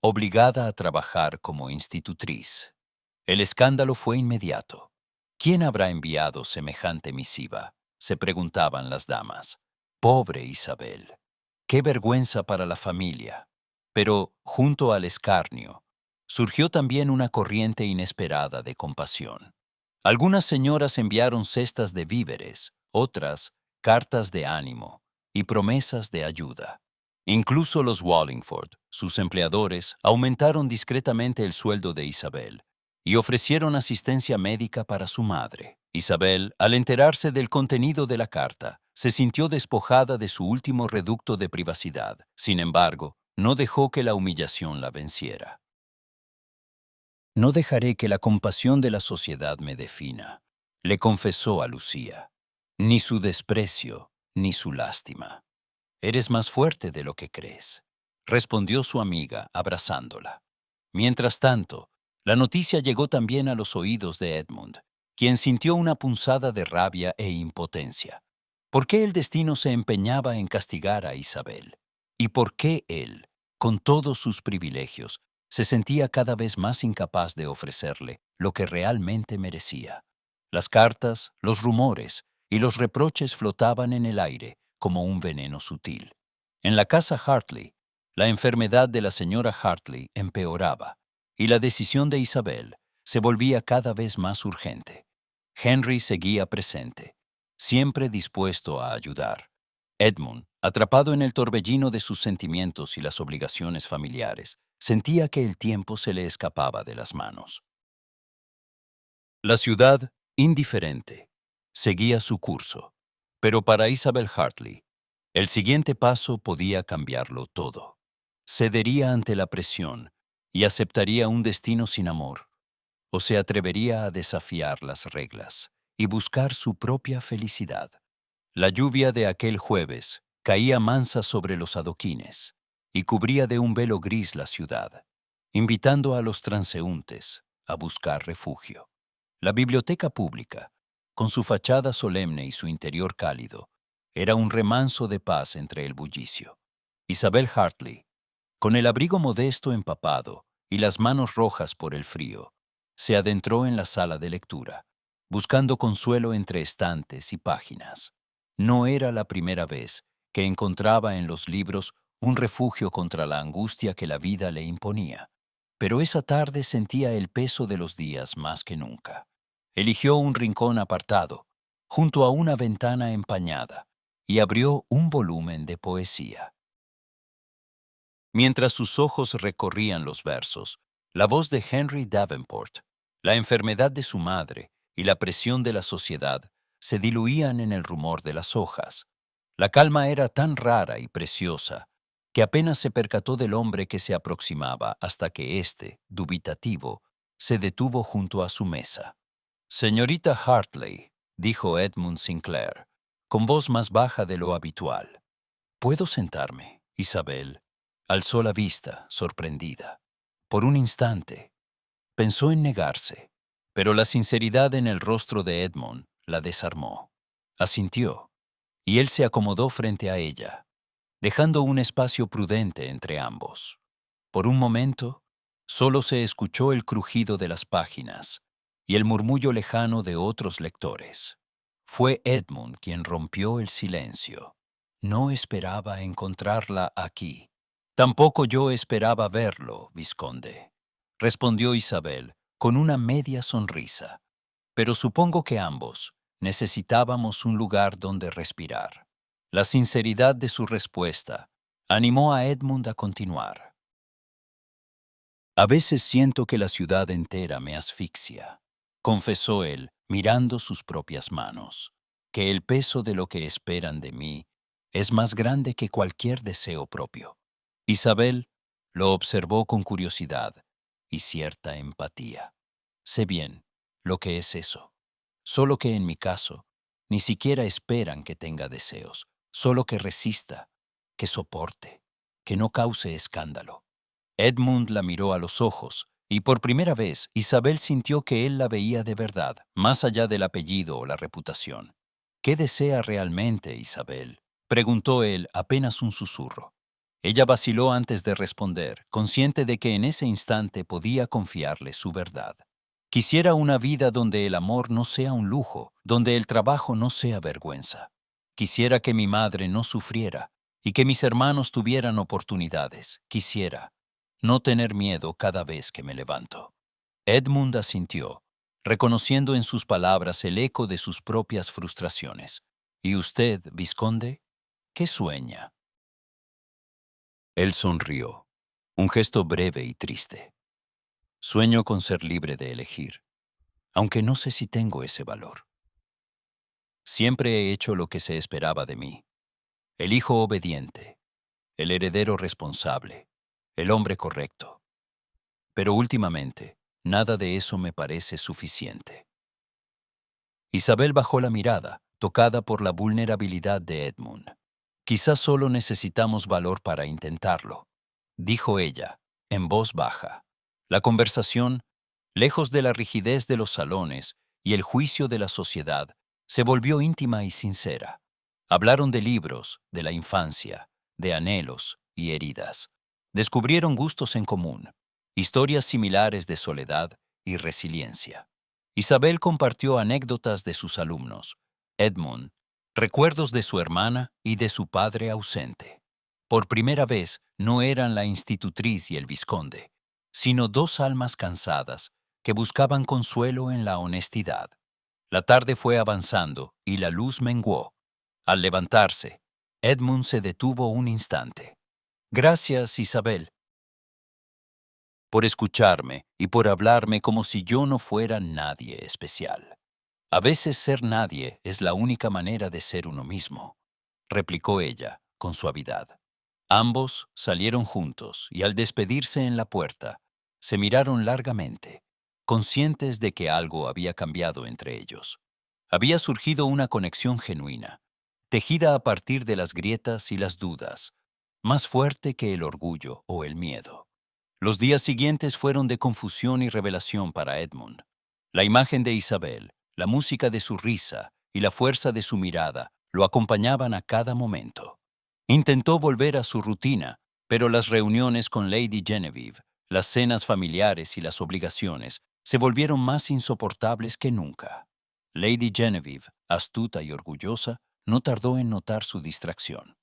Speaker 1: obligada a trabajar como institutriz. El escándalo fue inmediato. ¿Quién habrá enviado semejante misiva?, se preguntaban las damas. Pobre Isabel. Qué vergüenza para la familia. Pero, junto al escarnio, surgió también una corriente inesperada de compasión. Algunas señoras enviaron cestas de víveres, otras, cartas de ánimo y promesas de ayuda. Incluso los Wallingford, sus empleadores, aumentaron discretamente el sueldo de Isabel y ofrecieron asistencia médica para su madre. Isabel, al enterarse del contenido de la carta, se sintió despojada de su último reducto de privacidad. Sin embargo, no dejó que la humillación la venciera. «No dejaré que la compasión de la sociedad me defina», le confesó a Lucía. «Ni su desprecio, ni su lástima». «Eres más fuerte de lo que crees», respondió su amiga, abrazándola. Mientras tanto, la noticia llegó también a los oídos de Edmund, quien sintió una punzada de rabia e impotencia. ¿Por qué el destino se empeñaba en castigar a Isabel? ¿Y por qué él, con todos sus privilegios, se sentía cada vez más incapaz de ofrecerle lo que realmente merecía? Las cartas, los rumores y los reproches flotaban en el aire como un veneno sutil. En la casa Hartley, la enfermedad de la señora Hartley empeoraba y la decisión de Isabel se volvía cada vez más urgente. Henry seguía presente, siempre dispuesto a ayudar. Edmund, atrapado en el torbellino de sus sentimientos y las obligaciones familiares, sentía que el tiempo se le escapaba de las manos. La ciudad, indiferente, seguía su curso, pero para Isabel Hartley, el siguiente paso podía cambiarlo todo. Cedería ante la presión y aceptaría un destino sin amor, o se atrevería a desafiar las reglas y buscar su propia felicidad. La lluvia de aquel jueves caía mansa sobre los adoquines y cubría de un velo gris la ciudad, invitando a los transeúntes a buscar refugio. La biblioteca pública, con su fachada solemne y su interior cálido, era un remanso de paz entre el bullicio. Isabel Hartley, con el abrigo modesto empapado y las manos rojas por el frío, se adentró en la sala de lectura, buscando consuelo entre estantes y páginas. No era la primera vez que encontraba en los libros un refugio contra la angustia que la vida le imponía, pero esa tarde sentía el peso de los días más que nunca. Eligió un rincón apartado, junto a una ventana empañada, y abrió un volumen de poesía. Mientras sus ojos recorrían los versos, la voz de Henry Davenport, la enfermedad de su madre y la presión de la sociedad se diluían en el rumor de las hojas. La calma era tan rara y preciosa que apenas se percató del hombre que se aproximaba hasta que éste, dubitativo, se detuvo junto a su mesa. «Señorita Hartley», dijo Edmund Sinclair, con voz más baja de lo habitual. «¿Puedo sentarme, Isabel?» Alzó la vista, sorprendida. Por un instante, pensó en negarse, pero la sinceridad en el rostro de Edmund la desarmó. Asintió, y él se acomodó frente a ella, dejando un espacio prudente entre ambos. Por un momento, solo se escuchó el crujido de las páginas y el murmullo lejano de otros lectores. Fue Edmund quien rompió el silencio. «No esperaba encontrarla aquí». «Tampoco yo esperaba verlo, vizconde», respondió Isabel con una media sonrisa. «Pero supongo que ambos necesitábamos un lugar donde respirar». La sinceridad de su respuesta animó a Edmund a continuar. «A veces siento que la ciudad entera me asfixia», confesó él, mirando sus propias manos, «que el peso de lo que esperan de mí es más grande que cualquier deseo propio». Isabel lo observó con curiosidad y cierta empatía. «Sé bien lo que es eso, solo que en mi caso ni siquiera esperan que tenga deseos, solo que resista, que soporte, que no cause escándalo». Edmund la miró a los ojos, y por primera vez Isabel sintió que él la veía de verdad, más allá del apellido o la reputación. «¿Qué desea realmente, Isabel?», preguntó él apenas un susurro. Ella vaciló antes de responder, consciente de que en ese instante podía confiarle su verdad. «Quisiera una vida donde el amor no sea un lujo, donde el trabajo no sea vergüenza. Quisiera que mi madre no sufriera y que mis hermanos tuvieran oportunidades. Quisiera no tener miedo cada vez que me levanto». Edmund asintió, reconociendo en sus palabras el eco de sus propias frustraciones. «¿Y usted, vizconde? ¿Qué sueña?». Él sonrió, un gesto breve y triste. «Sueño con ser libre de elegir, aunque no sé si tengo ese valor. Siempre he hecho lo que se esperaba de mí. El hijo obediente, el heredero responsable, el hombre correcto. Pero últimamente, nada de eso me parece suficiente». Isabel bajó la mirada, tocada por la vulnerabilidad de Edmund. «Quizás solo necesitamos valor para intentarlo», dijo ella, en voz baja. La conversación, lejos de la rigidez de los salones y el juicio de la sociedad, se volvió íntima y sincera. Hablaron de libros, de la infancia, de anhelos y heridas. Descubrieron gustos en común, historias similares de soledad y resiliencia. Isabel compartió anécdotas de sus alumnos, Edmund, recuerdos de su hermana y de su padre ausente. Por primera vez no eran la institutriz y el vizconde, sino dos almas cansadas que buscaban consuelo en la honestidad. La tarde fue avanzando y la luz menguó. Al levantarse, Edmund se detuvo un instante. Gracias, Isabel, por escucharme y por hablarme como si yo no fuera nadie especial. A veces ser nadie es la única manera de ser uno mismo, replicó ella, con suavidad. Ambos salieron juntos y al despedirse en la puerta, se miraron largamente, conscientes de que algo había cambiado entre ellos. Había surgido una conexión genuina, tejida a partir de las grietas y las dudas, más fuerte que el orgullo o el miedo. Los días siguientes fueron de confusión y revelación para Edmund. La imagen de Isabel, la música de su risa y la fuerza de su mirada lo acompañaban a cada momento. Intentó volver a su rutina, pero las reuniones con Lady Genevieve, las cenas familiares y las obligaciones se volvieron más insoportables que nunca. Lady Genevieve, astuta y orgullosa, no tardó en notar su distracción.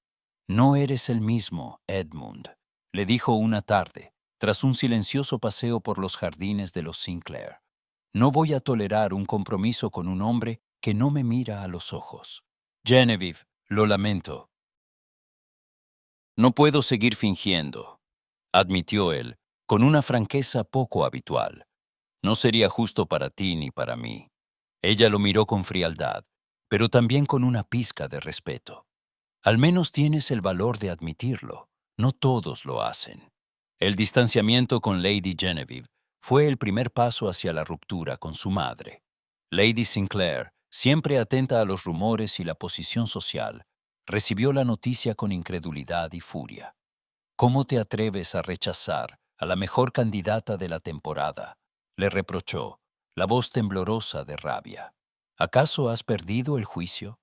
Speaker 1: «No eres el mismo, Edmund», le dijo una tarde, tras un silencioso paseo por los jardines de los Sinclair. «No voy a tolerar un compromiso con un hombre que no me mira a los ojos. Genevieve, lo lamento. No puedo seguir fingiendo», admitió él, con una franqueza poco habitual. «No sería justo para ti ni para mí». Ella lo miró con frialdad, pero también con una pizca de respeto. «Al menos tienes el valor de admitirlo. No todos lo hacen». El distanciamiento con Lady Genevieve fue el primer paso hacia la ruptura con su madre. Lady Sinclair, siempre atenta a los rumores y la posición social, recibió la noticia con incredulidad y furia. «¿Cómo te atreves a rechazar a la mejor candidata de la temporada?», le reprochó, la voz temblorosa de rabia. «¿Acaso has perdido el juicio?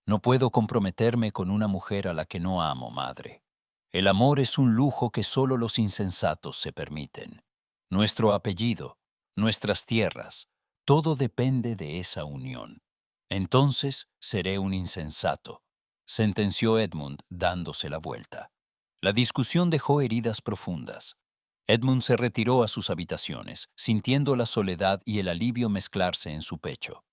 Speaker 1: No puedo comprometerme con una mujer a la que no amo, madre. El amor es un lujo que solo los insensatos se permiten. Nuestro apellido, nuestras tierras, todo depende de esa unión. Entonces seré un insensato», sentenció Edmund dándose la vuelta. La discusión dejó heridas profundas. Edmund se retiró a sus habitaciones, sintiendo la soledad y el alivio mezclarse en su pecho.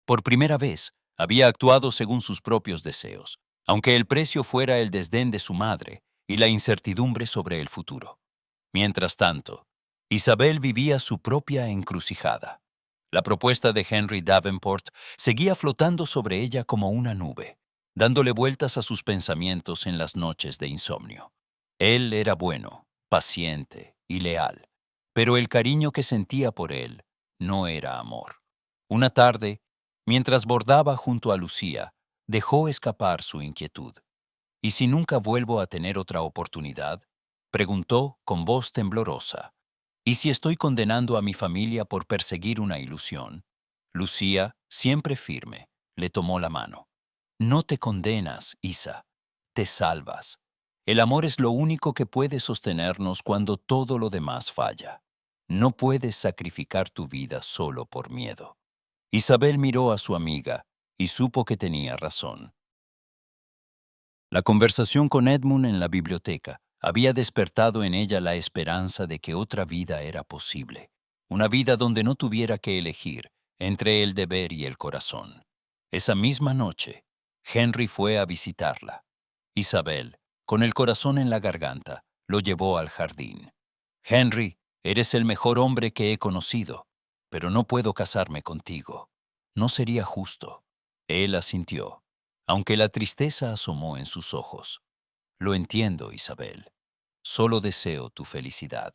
Speaker 1: Por primera vez, había actuado según sus propios deseos, aunque el precio fuera el desdén de su madre y la incertidumbre sobre el futuro. Mientras tanto, Isabel vivía su propia encrucijada. La propuesta de Henry Davenport seguía flotando sobre ella como una nube, dándole vueltas a sus pensamientos en las noches de insomnio. Él era bueno, paciente y leal, pero el cariño que sentía por él no era amor. Una tarde, mientras bordaba junto a Lucía, dejó escapar su inquietud. «¿Y si nunca vuelvo a tener otra oportunidad?», preguntó con voz temblorosa. «¿Y si estoy condenando a mi familia por perseguir una ilusión?». Lucía, siempre firme, le tomó la mano. «No te condenas, Isa. Te salvas. El amor es lo único que puede sostenernos cuando todo lo demás falla. No puedes sacrificar tu vida solo por miedo». Isabel miró a su amiga y supo que tenía razón. La conversación con Edmund en la biblioteca había despertado en ella la esperanza de que otra vida era posible, una vida donde no tuviera que elegir entre el deber y el corazón. Esa misma noche, Henry fue a visitarla. Isabel, con el corazón en la garganta, lo llevó al jardín. «Henry, eres el mejor hombre que he conocido, pero no puedo casarme contigo. No sería justo». Él asintió, aunque la tristeza asomó en sus ojos. «Lo entiendo, Isabel. Solo deseo tu felicidad».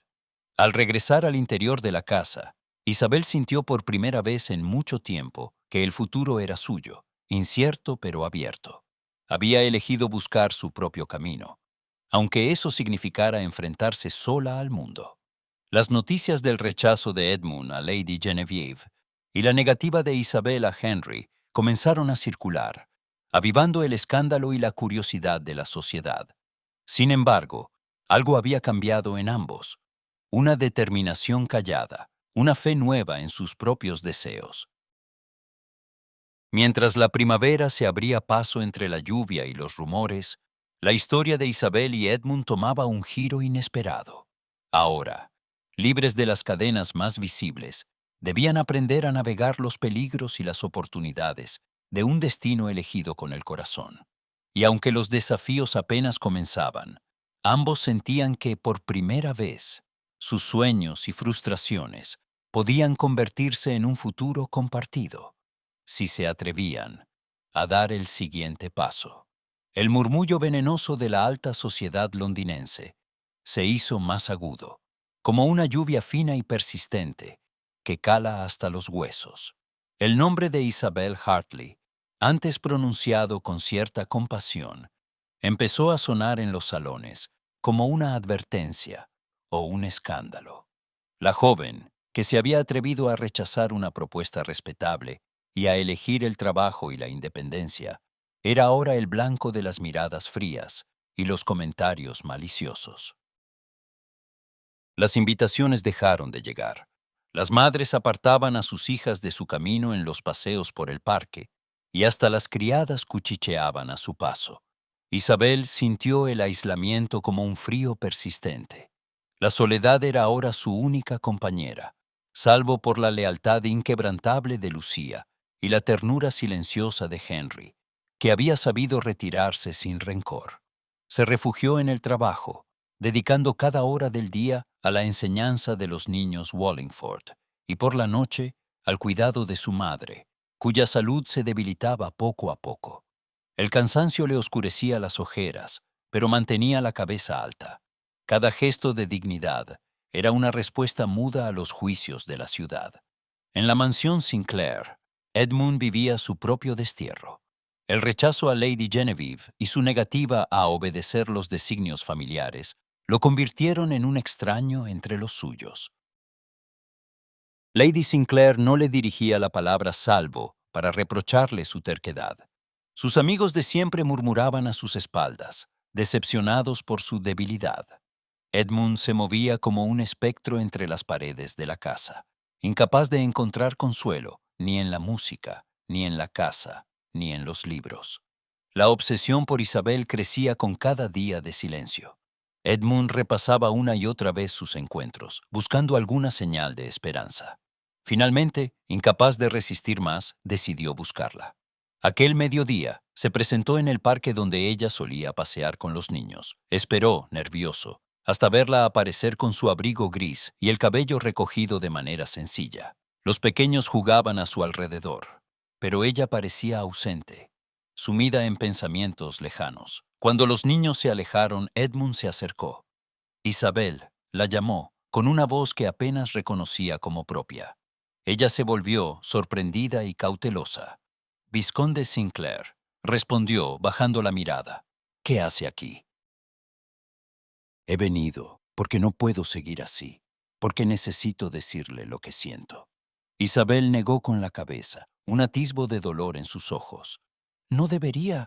Speaker 1: Al regresar al interior de la casa, Isabel sintió por primera vez en mucho tiempo que el futuro era suyo, incierto pero abierto. Había elegido buscar su propio camino, aunque eso significara enfrentarse sola al mundo. Las noticias del rechazo de Edmund a Lady Genevieve y la negativa de Isabel a Henry comenzaron a circular, avivando el escándalo y la curiosidad de la sociedad. Sin embargo, algo había cambiado en ambos: una determinación callada, una fe nueva en sus propios deseos. Mientras la primavera se abría paso entre la lluvia y los rumores, la historia de Isabel y Edmund tomaba un giro inesperado. Ahora, libres de las cadenas más visibles, Debían aprender a navegar los peligros y las oportunidades de un destino elegido con el corazón. Y aunque los desafíos apenas comenzaban, ambos sentían que, por primera vez, sus sueños y frustraciones podían convertirse en un futuro compartido, si se atrevían a dar el siguiente paso. El murmullo venenoso de la alta sociedad londinense se hizo más agudo, como una lluvia fina y persistente que cala hasta los huesos. El nombre de Isabel Hartley, antes pronunciado con cierta compasión, empezó a sonar en los salones como una advertencia o un escándalo. La joven, que se había atrevido a rechazar una propuesta respetable y a elegir el trabajo y la independencia, era ahora el blanco de las miradas frías y los comentarios maliciosos. Las invitaciones dejaron de llegar. Las madres apartaban a sus hijas de su camino en los paseos por el parque, y hasta las criadas cuchicheaban a su paso. Isabel sintió el aislamiento como un frío persistente. La soledad era ahora su única compañera, salvo por la lealtad inquebrantable de Lucía y la ternura silenciosa de Henry, que había sabido retirarse sin rencor. Se refugió en el trabajo, dedicando cada hora del día a la enseñanza de los niños Wallingford y por la noche al cuidado de su madre, cuya salud se debilitaba poco a poco. El cansancio le oscurecía las ojeras, pero mantenía la cabeza alta. Cada gesto de dignidad era una respuesta muda a los juicios de la ciudad. En la mansión Sinclair, Edmund vivía su propio destierro. El rechazo a Lady Genevieve y su negativa a obedecer los designios familiares lo convirtieron en un extraño entre los suyos. Lady Sinclair no le dirigía la palabra salvo para reprocharle su terquedad. Sus amigos de siempre murmuraban a sus espaldas, decepcionados por su debilidad. Edmund se movía como un espectro entre las paredes de la casa, incapaz de encontrar consuelo ni en la música, ni en la casa, ni en los libros. La obsesión por Isabel crecía con cada día de silencio. Edmund repasaba una y otra vez sus encuentros, buscando alguna señal de esperanza. Finalmente, incapaz de resistir más, decidió buscarla. Aquel mediodía, se presentó en el parque donde ella solía pasear con los niños. Esperó, nervioso, hasta verla aparecer con su abrigo gris y el cabello recogido de manera sencilla. Los pequeños jugaban a su alrededor, pero ella parecía ausente, sumida en pensamientos lejanos. Cuando los niños se alejaron, Edmund se acercó. Isabel la llamó con una voz que apenas reconocía como propia. Ella se volvió, sorprendida y cautelosa. Vizconde Sinclair respondió, bajando la mirada. ¿Qué hace aquí? He venido porque no puedo seguir así, porque necesito decirle lo que siento. Isabel negó con la cabeza, un atisbo de dolor en sus ojos. No debería.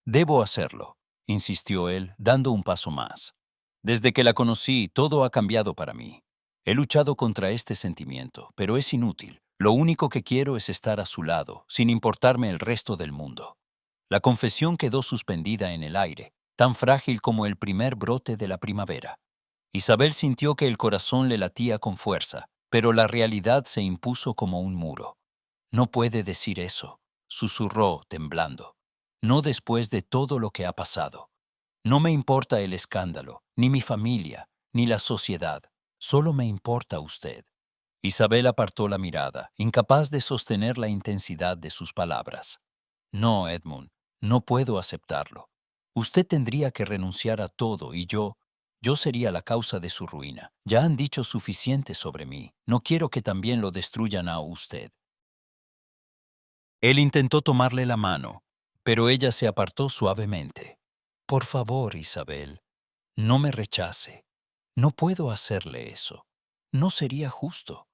Speaker 1: Debo hacerlo, insistió él, dando un paso más. Desde que la conocí, todo ha cambiado para mí. He luchado contra este sentimiento, pero es inútil. Lo único que quiero es estar a su lado, sin importarme el resto del mundo. La confesión quedó suspendida en el aire, tan frágil como el primer brote de la primavera. Isabel sintió que el corazón le latía con fuerza, pero la realidad se impuso como un muro. No puede decir eso, susurró, temblando. No después de todo lo que ha pasado. No me importa el escándalo, ni mi familia, ni la sociedad. Solo me importa usted. Isabel apartó la mirada, incapaz de sostener la intensidad de sus palabras. No, Edmund, no puedo aceptarlo. Usted tendría que renunciar a todo y yo sería la causa de su ruina. Ya han dicho suficiente sobre mí. No quiero que también lo destruyan a usted. Él intentó tomarle la mano, pero ella se apartó suavemente. Por favor, Isabel, no me rechace. No puedo hacerle eso. No sería justo.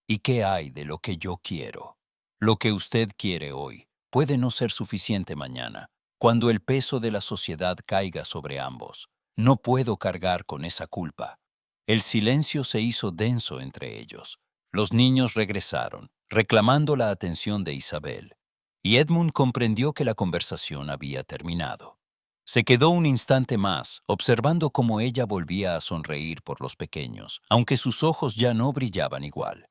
Speaker 1: ¿Y qué hay de lo que yo quiero? Lo que usted quiere hoy puede no ser suficiente mañana, cuando el peso de la sociedad caiga sobre ambos. No puedo cargar con esa culpa. El silencio se hizo denso entre ellos. Los niños regresaron, reclamando la atención de Isabel, y Edmund comprendió que la conversación había terminado. Se quedó un instante más, observando cómo ella volvía a sonreír por los pequeños, aunque sus ojos ya no brillaban igual.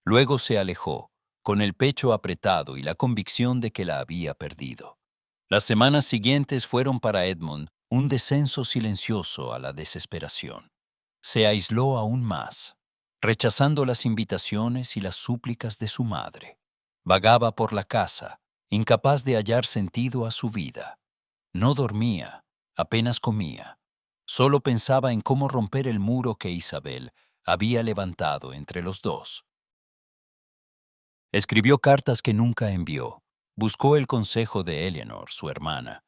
Speaker 1: Luego se alejó, con el pecho apretado y la convicción de que la había perdido. Las semanas siguientes fueron para Edmund un descenso silencioso a la desesperación. Se aisló aún más, rechazando las invitaciones y las súplicas de su madre. Vagaba por la casa, incapaz de hallar sentido a su vida. No dormía, apenas comía. Solo pensaba en cómo romper el muro que Isabel había levantado entre los dos. Escribió cartas que nunca envió. Buscó el consejo de Eleanor, su hermana,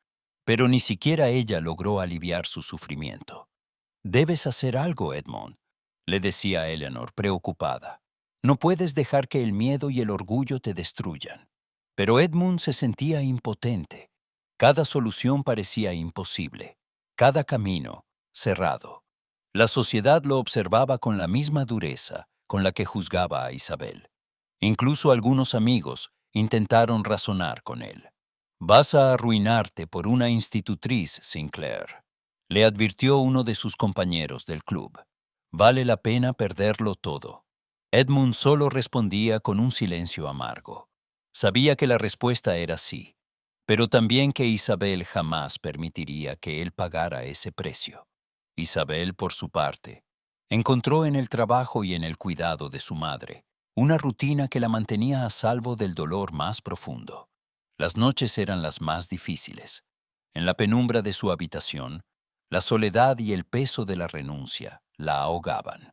Speaker 1: pero ni siquiera ella logró aliviar su sufrimiento. «Debes hacer algo, Edmund», le decía Eleanor, preocupada. «No puedes dejar que el miedo y el orgullo te destruyan». Pero Edmund se sentía impotente. Cada solución parecía imposible, cada camino cerrado. La sociedad lo observaba con la misma dureza con la que juzgaba a Isabel. Incluso algunos amigos intentaron razonar con él. «Vas a arruinarte por una institutriz, Sinclair», le advirtió uno de sus compañeros del club. «Vale la pena perderlo todo». Edmund solo respondía con un silencio amargo. Sabía que la respuesta era sí, pero también que Isabel jamás permitiría que él pagara ese precio. Isabel, por su parte, encontró en el trabajo y en el cuidado de su madre una rutina que la mantenía a salvo del dolor más profundo. Las noches eran las más difíciles. En la penumbra de su habitación, la soledad y el peso de la renuncia la ahogaban.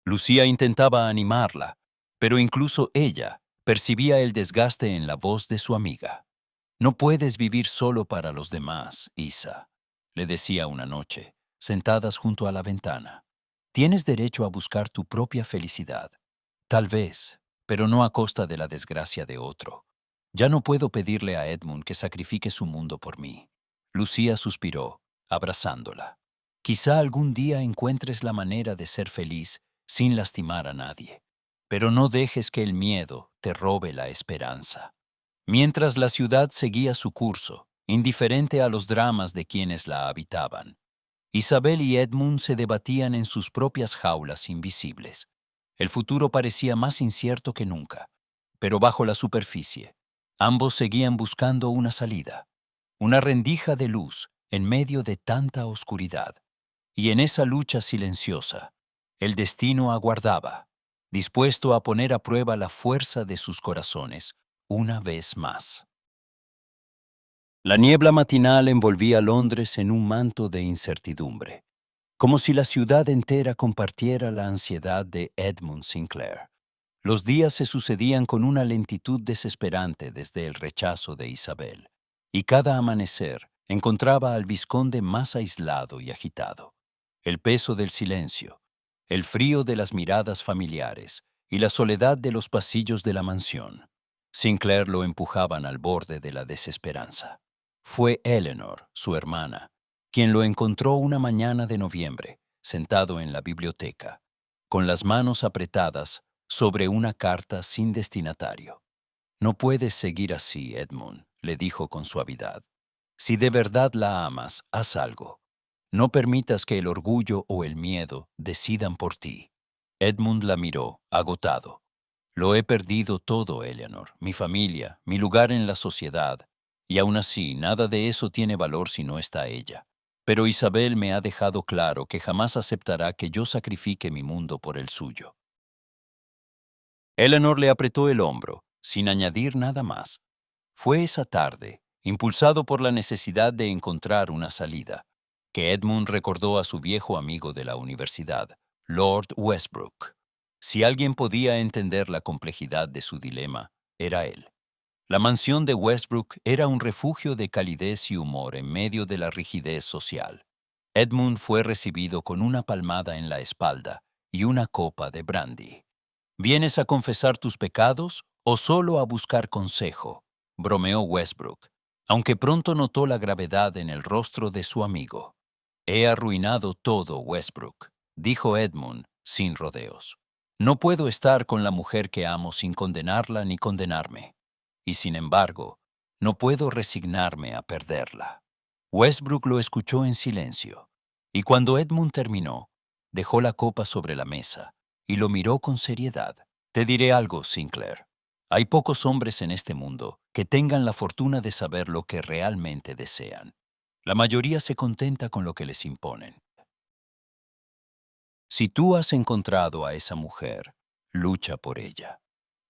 Speaker 1: Lucía intentaba animarla, pero incluso ella percibía el desgaste en la voz de su amiga. «No puedes vivir solo para los demás, Isa», le decía una noche, sentadas junto a la ventana. «Tienes derecho a buscar tu propia felicidad. Tal vez, pero no a costa de la desgracia de otro. Ya no puedo pedirle a Edmund que sacrifique su mundo por mí». Lucía suspiró, abrazándola. «Quizá algún día encuentres la manera de ser feliz sin lastimar a nadie, pero no dejes que el miedo te robe la esperanza». Mientras la ciudad seguía su curso, indiferente a los dramas de quienes la habitaban, Isabel y Edmund se debatían en sus propias jaulas invisibles. El futuro parecía más incierto que nunca, pero bajo la superficie, ambos seguían buscando una salida, una rendija de luz en medio de tanta oscuridad. Y en esa lucha silenciosa, el destino aguardaba, dispuesto a poner a prueba la fuerza de sus corazones una vez más. La niebla matinal envolvía Londres en un manto de incertidumbre, como si la ciudad entera compartiera la ansiedad de Edmund Sinclair. Los días se sucedían con una lentitud desesperante desde el rechazo de Isabel, y cada amanecer encontraba al vizconde más aislado y agitado. El peso del silencio, el frío de las miradas familiares y la soledad de los pasillos de la mansión. Sinclair lo empujaban al borde de la desesperanza. Fue Eleanor, su hermana, quien lo encontró una mañana de noviembre, sentado en la biblioteca, con las manos apretadas sobre una carta sin destinatario. «No puedes seguir así, Edmund», le dijo con suavidad. «Si de verdad la amas, haz algo. No permitas que el orgullo o el miedo decidan por ti». Edmund la miró, agotado. «Lo he perdido todo, Eleanor, mi familia, mi lugar en la sociedad, y aún así nada de eso tiene valor si no está ella. Pero Isabel me ha dejado claro que jamás aceptará que yo sacrifique mi mundo por el suyo». Eleanor le apretó el hombro, sin añadir nada más. Fue esa tarde, impulsado por la necesidad de encontrar una salida, que Edmund recordó a su viejo amigo de la universidad, Lord Westbrook. Si alguien podía entender la complejidad de su dilema, era él. La mansión de Westbrook era un refugio de calidez y humor en medio de la rigidez social. Edmund fue recibido con una palmada en la espalda y una copa de brandy. «¿Vienes a confesar tus pecados o solo a buscar consejo?», bromeó Westbrook, aunque pronto notó la gravedad en el rostro de su amigo. «He arruinado todo, Westbrook», dijo Edmund, sin rodeos. «No puedo estar con la mujer que amo sin condenarla ni condenarme. Y sin embargo, no puedo resignarme a perderla». Westbrook lo escuchó en silencio, y cuando Edmund terminó, dejó la copa sobre la mesa y lo miró con seriedad. Te diré algo, Sinclair. Hay pocos hombres en este mundo que tengan la fortuna de saber lo que realmente desean. La mayoría se contenta con lo que les imponen. Si tú has encontrado a esa mujer, lucha por ella.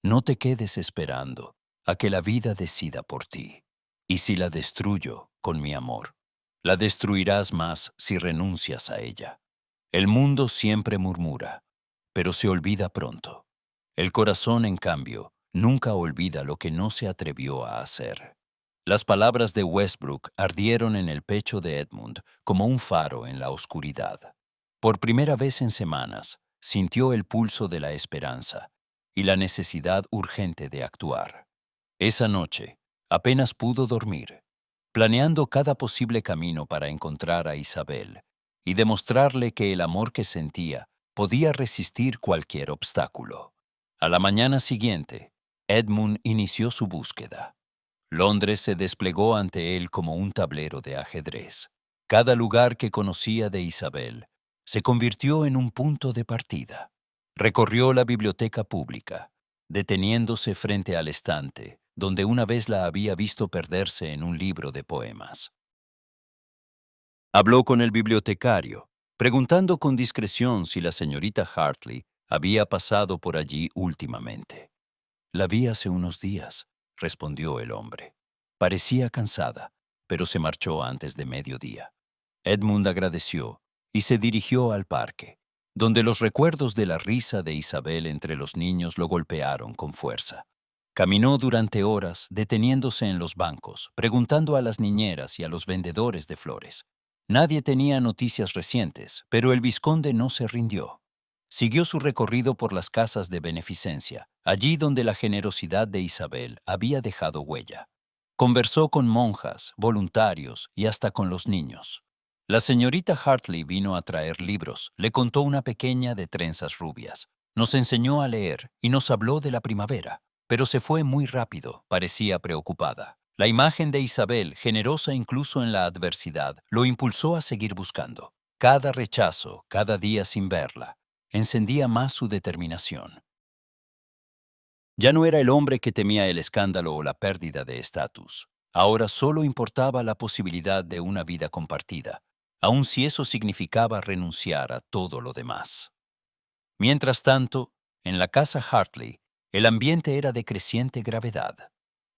Speaker 1: No te quedes esperando a que la vida decida por ti. Y si la destruyo con mi amor, la destruirás más si renuncias a ella. El mundo siempre murmura, pero se olvida pronto. El corazón, en cambio, nunca olvida lo que no se atrevió a hacer. Las palabras de Westbrook ardieron en el pecho de Edmund como un faro en la oscuridad. Por primera vez en semanas, sintió el pulso de la esperanza y la necesidad urgente de actuar. Esa noche, apenas pudo dormir, planeando cada posible camino para encontrar a Isabel y demostrarle que el amor que sentía podía resistir cualquier obstáculo. A la mañana siguiente, Edmund inició su búsqueda. Londres se desplegó ante él como un tablero de ajedrez. Cada lugar que conocía de Isabel se convirtió en un punto de partida. Recorrió la biblioteca pública, deteniéndose frente al estante, donde una vez la había visto perderse en un libro de poemas. Habló con el bibliotecario, preguntando con discreción si la señorita Hartley había pasado por allí últimamente. La vi hace unos días, respondió el hombre. Parecía cansada, pero se marchó antes de mediodía. Edmund agradeció y se dirigió al parque, donde los recuerdos de la risa de Isabel entre los niños lo golpearon con fuerza. Caminó durante horas, deteniéndose en los bancos, preguntando a las niñeras y a los vendedores de flores. Nadie tenía noticias recientes, pero el vizconde no se rindió. Siguió su recorrido por las casas de beneficencia, allí donde la generosidad de Isabel había dejado huella. Conversó con monjas, voluntarios y hasta con los niños. La señorita Hartley vino a traer libros, le contó una pequeña de trenzas rubias. Nos enseñó a leer y nos habló de la primavera, pero se fue muy rápido, parecía preocupada. La imagen de Isabel, generosa incluso en la adversidad, lo impulsó a seguir buscando. Cada rechazo, cada día sin verla, encendía más su determinación. Ya no era el hombre que temía el escándalo o la pérdida de estatus. Ahora solo importaba la posibilidad de una vida compartida, aun si eso significaba renunciar a todo lo demás. Mientras tanto, en la casa Hartley, el ambiente era de creciente gravedad.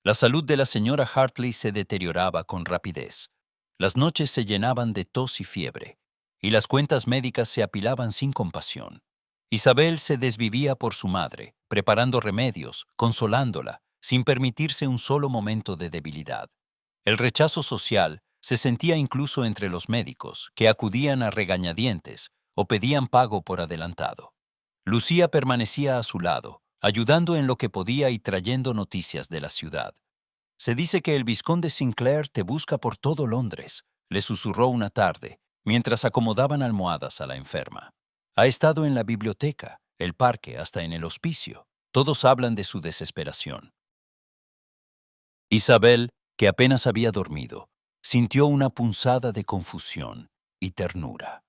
Speaker 1: La salud de la señora Hartley se deterioraba con rapidez. Las noches se llenaban de tos y fiebre, y las cuentas médicas se apilaban sin compasión. Isabel se desvivía por su madre, preparando remedios, consolándola, sin permitirse un solo momento de debilidad. El rechazo social se sentía incluso entre los médicos, que acudían a regañadientes o pedían pago por adelantado. Lucía permanecía a su lado, ayudando en lo que podía y trayendo noticias de la ciudad. Se dice que el vizconde Sinclair te busca por todo Londres, le susurró una tarde, mientras acomodaban almohadas a la enferma. Ha estado en la biblioteca, el parque, hasta en el hospicio. Todos hablan de su desesperación. Isabel, que apenas había dormido, sintió una punzada de confusión y ternura.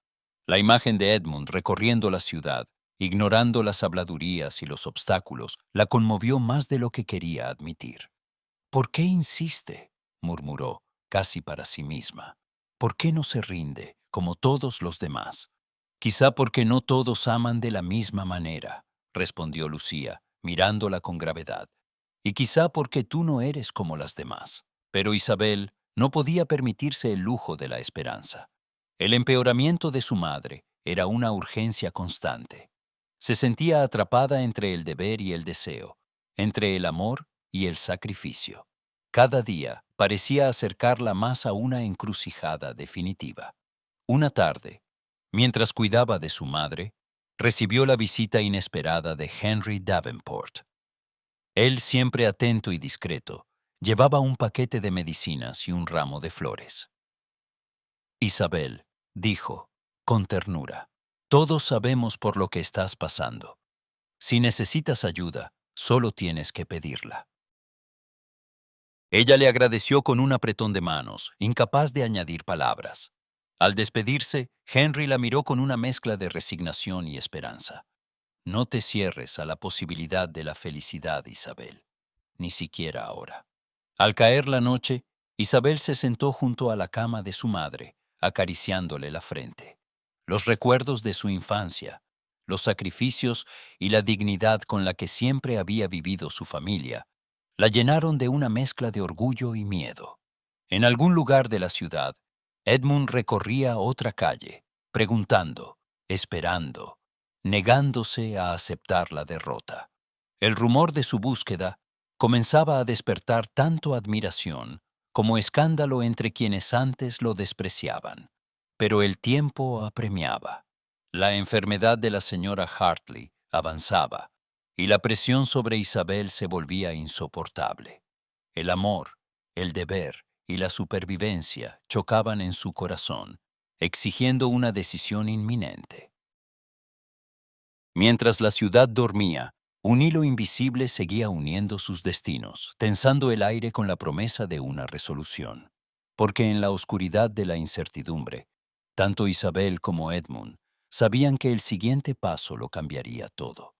Speaker 1: La imagen de Edmund recorriendo la ciudad, ignorando las habladurías y los obstáculos, la conmovió más de lo que quería admitir. ¿Por qué insiste?, murmuró, casi para sí misma. ¿Por qué no se rinde, como todos los demás? Quizá porque no todos aman de la misma manera, respondió Lucía, mirándola con gravedad. Y quizá porque tú no eres como las demás. Pero Isabel no podía permitirse el lujo de la esperanza. El empeoramiento de su madre era una urgencia constante. Se sentía atrapada entre el deber y el deseo, entre el amor y el sacrificio. Cada día parecía acercarla más a una encrucijada definitiva. Una tarde, mientras cuidaba de su madre, recibió la visita inesperada de Henry Davenport. Él, siempre atento y discreto, llevaba un paquete de medicinas y un ramo de flores. Isabel, dijo, con ternura, todos sabemos por lo que estás pasando. Si necesitas ayuda, solo tienes que pedirla. Ella le agradeció con un apretón de manos, incapaz de añadir palabras. Al despedirse, Henry la miró con una mezcla de resignación y esperanza. No te cierres a la posibilidad de la felicidad, Isabel, ni siquiera ahora. Al caer la noche, Isabel se sentó junto a la cama de su madre, acariciándole la frente. Los recuerdos de su infancia, los sacrificios y la dignidad con la que siempre había vivido su familia, la llenaron de una mezcla de orgullo y miedo. En algún lugar de la ciudad, Edmund recorría otra calle, preguntando, esperando, negándose a aceptar la derrota. El rumor de su búsqueda comenzaba a despertar tanto admiración como escándalo entre quienes antes lo despreciaban. Pero el tiempo apremiaba. La enfermedad de la señora Hartley avanzaba y la presión sobre Isabel se volvía insoportable. El amor, el deber y la supervivencia chocaban en su corazón, exigiendo una decisión inminente. Mientras la ciudad dormía, un hilo invisible seguía uniendo sus destinos, tensando el aire con la promesa de una resolución. Porque en la oscuridad de la incertidumbre, tanto Isabel como Edmund sabían que el siguiente paso lo cambiaría todo.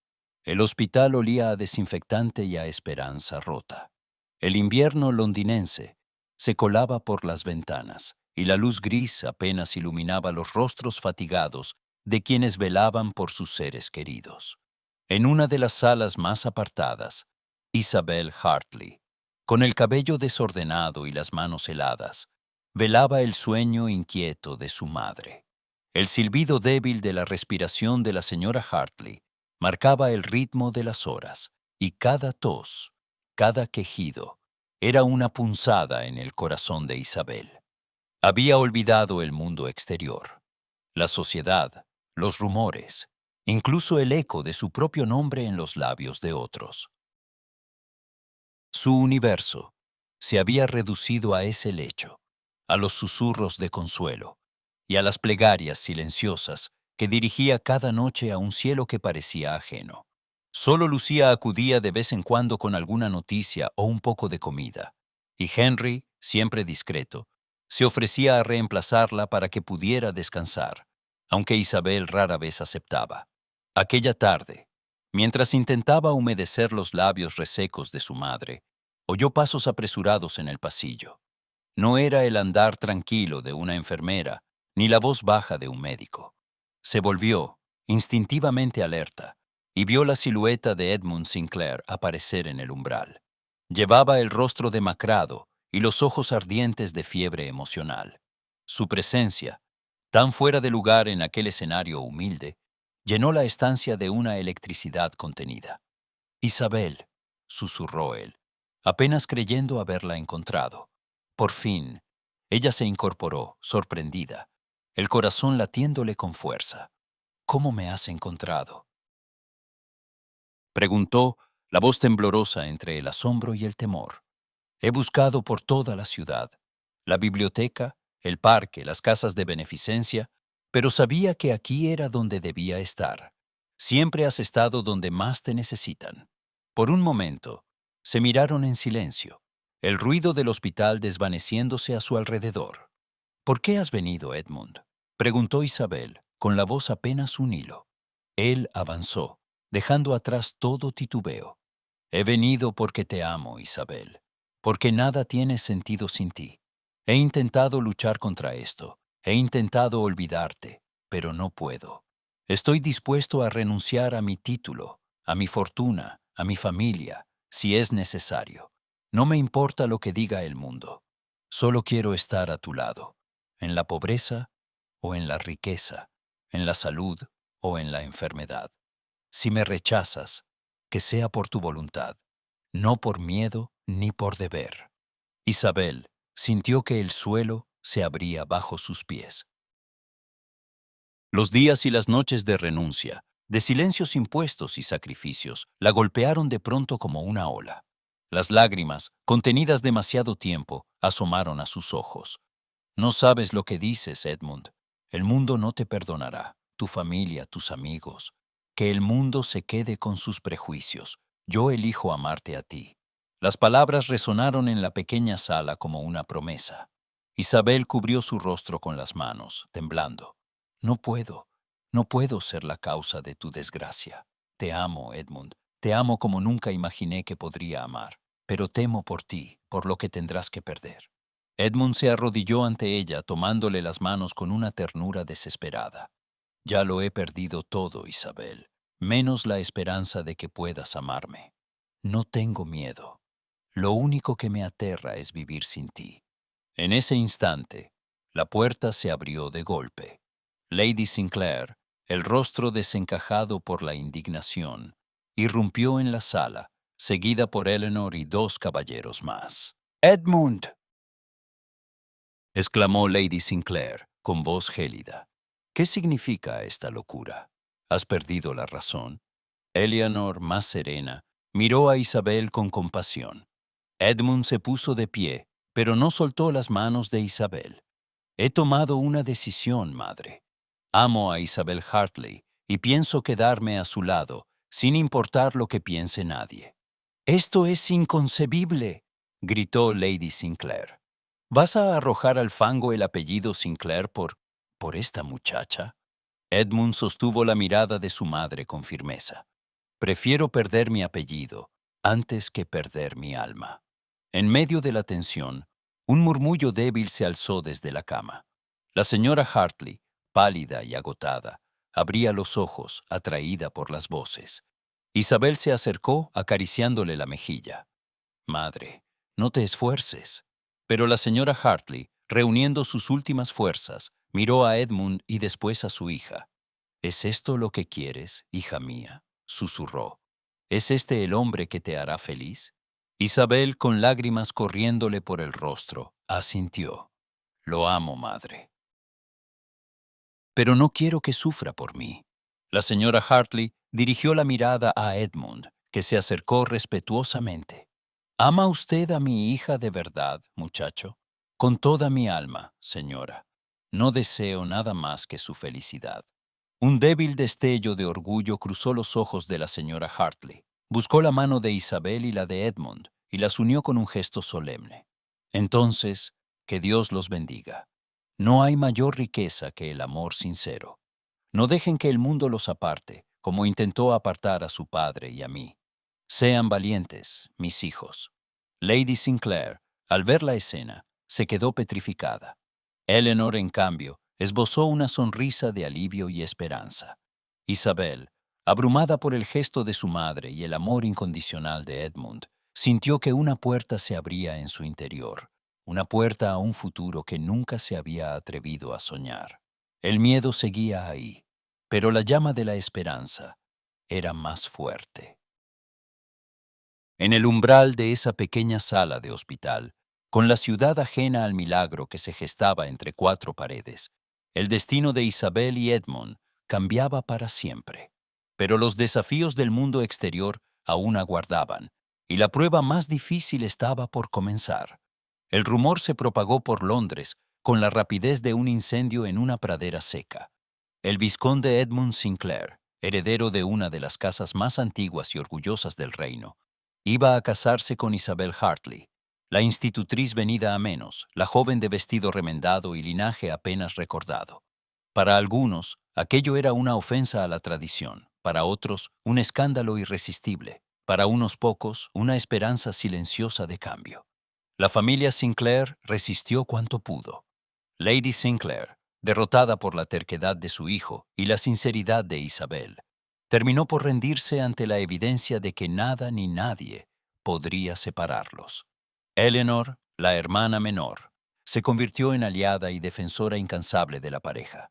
Speaker 1: El hospital olía a desinfectante y a esperanza rota. El invierno londinense se colaba por las ventanas, y la luz gris apenas iluminaba los rostros fatigados de quienes velaban por sus seres queridos. En una de las salas más apartadas, Isabel Hartley, con el cabello desordenado y las manos heladas, velaba el sueño inquieto de su madre. El silbido débil de la respiración de la señora Hartley marcaba el ritmo de las horas, y cada tos, cada quejido, era una punzada en el corazón de Isabel. Había olvidado el mundo exterior, la sociedad, los rumores, incluso el eco de su propio nombre en los labios de otros. Su universo se había reducido a ese lecho, a los susurros de consuelo y a las plegarias silenciosas que dirigía cada noche a un cielo que parecía ajeno. Solo Lucía acudía de vez en cuando con alguna noticia o un poco de comida, y Henry, siempre discreto, se ofrecía a reemplazarla para que pudiera descansar, aunque Isabel rara vez aceptaba. Aquella tarde, mientras intentaba humedecer los labios resecos de su madre, oyó pasos apresurados en el pasillo. No era el andar tranquilo de una enfermera, ni la voz baja de un médico. Se volvió, instintivamente alerta, y vio la silueta de Edmund Sinclair aparecer en el umbral. Llevaba el rostro demacrado y los ojos ardientes de fiebre emocional. Su presencia, tan fuera de lugar en aquel escenario humilde, llenó la estancia de una electricidad contenida. «Isabel», susurró él, apenas creyendo haberla encontrado. Por fin, ella se incorporó, sorprendida, el corazón latiéndole con fuerza. «¿Cómo me has encontrado?», preguntó, la voz temblorosa entre el asombro y el temor. «He buscado por toda la ciudad, la biblioteca, el parque, las casas de beneficencia, pero sabía que aquí era donde debía estar. Siempre has estado donde más te necesitan». Por un momento, se miraron en silencio, el ruido del hospital desvaneciéndose a su alrededor. «¿Por qué has venido, Edmund?», preguntó Isabel, con la voz apenas un hilo. Él avanzó, dejando atrás todo titubeo. «He venido porque te amo, Isabel, porque nada tiene sentido sin ti. He intentado luchar contra esto, he intentado olvidarte, pero no puedo. Estoy dispuesto a renunciar a mi título, a mi fortuna, a mi familia, si es necesario. No me importa lo que diga el mundo. Solo quiero estar a tu lado, en la pobreza o en la riqueza, en la salud o en la enfermedad. Si me rechazas, que sea por tu voluntad, no por miedo ni por deber». Isabel sintió que el suelo se abría bajo sus pies. Los días y las noches de renuncia, de silencios impuestos y sacrificios, la golpearon de pronto como una ola. Las lágrimas, contenidas demasiado tiempo, asomaron a sus ojos. «No sabes lo que dices, Edmund. El mundo no te perdonará, tu familia, tus amigos. Que el mundo se quede con sus prejuicios. Yo elijo amarte a ti». Las palabras resonaron en la pequeña sala como una promesa. Isabel cubrió su rostro con las manos, temblando. «No puedo, no puedo ser la causa de tu desgracia. Te amo, Edmund. Te amo como nunca imaginé que podría amar. Pero temo por ti, por lo que tendrás que perder. Edmund se arrodilló ante ella, tomándole las manos con una ternura desesperada. Ya lo he perdido todo, Isabel, menos la esperanza de que puedas amarme. No tengo miedo. Lo único que me aterra es vivir sin ti. En ese instante, la puerta se abrió de golpe. Lady Sinclair, el rostro desencajado por la indignación, irrumpió en la sala, seguida por Eleanor y dos caballeros más. «¡Edmund!», exclamó Lady Sinclair, con voz gélida. «¿Qué significa esta locura? ¿Has perdido la razón?». Eleanor, más serena, miró a Isabel con compasión. Edmund se puso de pie, pero no soltó las manos de Isabel. «He tomado una decisión, madre. Amo a Isabel Hartley y pienso quedarme a su lado, sin importar lo que piense nadie». «¡Esto es inconcebible!», gritó Lady Sinclair. «¿Vas a arrojar al fango el apellido Sinclair por esta muchacha?». Edmund sostuvo la mirada de su madre con firmeza. «Prefiero perder mi apellido antes que perder mi alma». En medio de la tensión, un murmullo débil se alzó desde la cama. La señora Hartley, pálida y agotada, abría los ojos, atraída por las voces. Isabel se acercó, acariciándole la mejilla. «Madre, no te esfuerces». Pero la señora Hartley, reuniendo sus últimas fuerzas, miró a Edmund y después a su hija. «¿Es esto lo que quieres, hija mía?», susurró. «¿Es este el hombre que te hará feliz?». Isabel, con lágrimas corriéndole por el rostro, asintió. «Lo amo, madre. Pero no quiero que sufra por mí». La señora Hartley dirigió la mirada a Edmund, que se acercó respetuosamente. «¿Ama usted a mi hija de verdad, muchacho?». «Con toda mi alma, señora. No deseo nada más que su felicidad». Un débil destello de orgullo cruzó los ojos de la señora Hartley. Buscó la mano de Isabel y la de Edmund, y las unió con un gesto solemne. «Entonces, que Dios los bendiga. No hay mayor riqueza que el amor sincero. No dejen que el mundo los aparte, como intentó apartar a su padre y a mí. Sean valientes, mis hijos». Lady Sinclair, al ver la escena, se quedó petrificada. Eleanor, en cambio, esbozó una sonrisa de alivio y esperanza. Isabel, abrumada por el gesto de su madre y el amor incondicional de Edmund, sintió que una puerta se abría en su interior, una puerta a un futuro que nunca se había atrevido a soñar. El miedo seguía ahí, pero la llama de la esperanza era más fuerte. En el umbral de esa pequeña sala de hospital, con la ciudad ajena al milagro que se gestaba entre cuatro paredes, el destino de Isabel y Edmund cambiaba para siempre. Pero los desafíos del mundo exterior aún aguardaban, y la prueba más difícil estaba por comenzar. El rumor se propagó por Londres con la rapidez de un incendio en una pradera seca. El vizconde Edmund Sinclair, heredero de una de las casas más antiguas y orgullosas del reino, iba a casarse con Isabel Hartley, la institutriz venida a menos, la joven de vestido remendado y linaje apenas recordado. Para algunos, aquello era una ofensa a la tradición, para otros, un escándalo irresistible, para unos pocos, una esperanza silenciosa de cambio. La familia Sinclair resistió cuanto pudo. Lady Sinclair, derrotada por la terquedad de su hijo y la sinceridad de Isabel, terminó por rendirse ante la evidencia de que nada ni nadie podría separarlos. Eleanor, la hermana menor, se convirtió en aliada y defensora incansable de la pareja.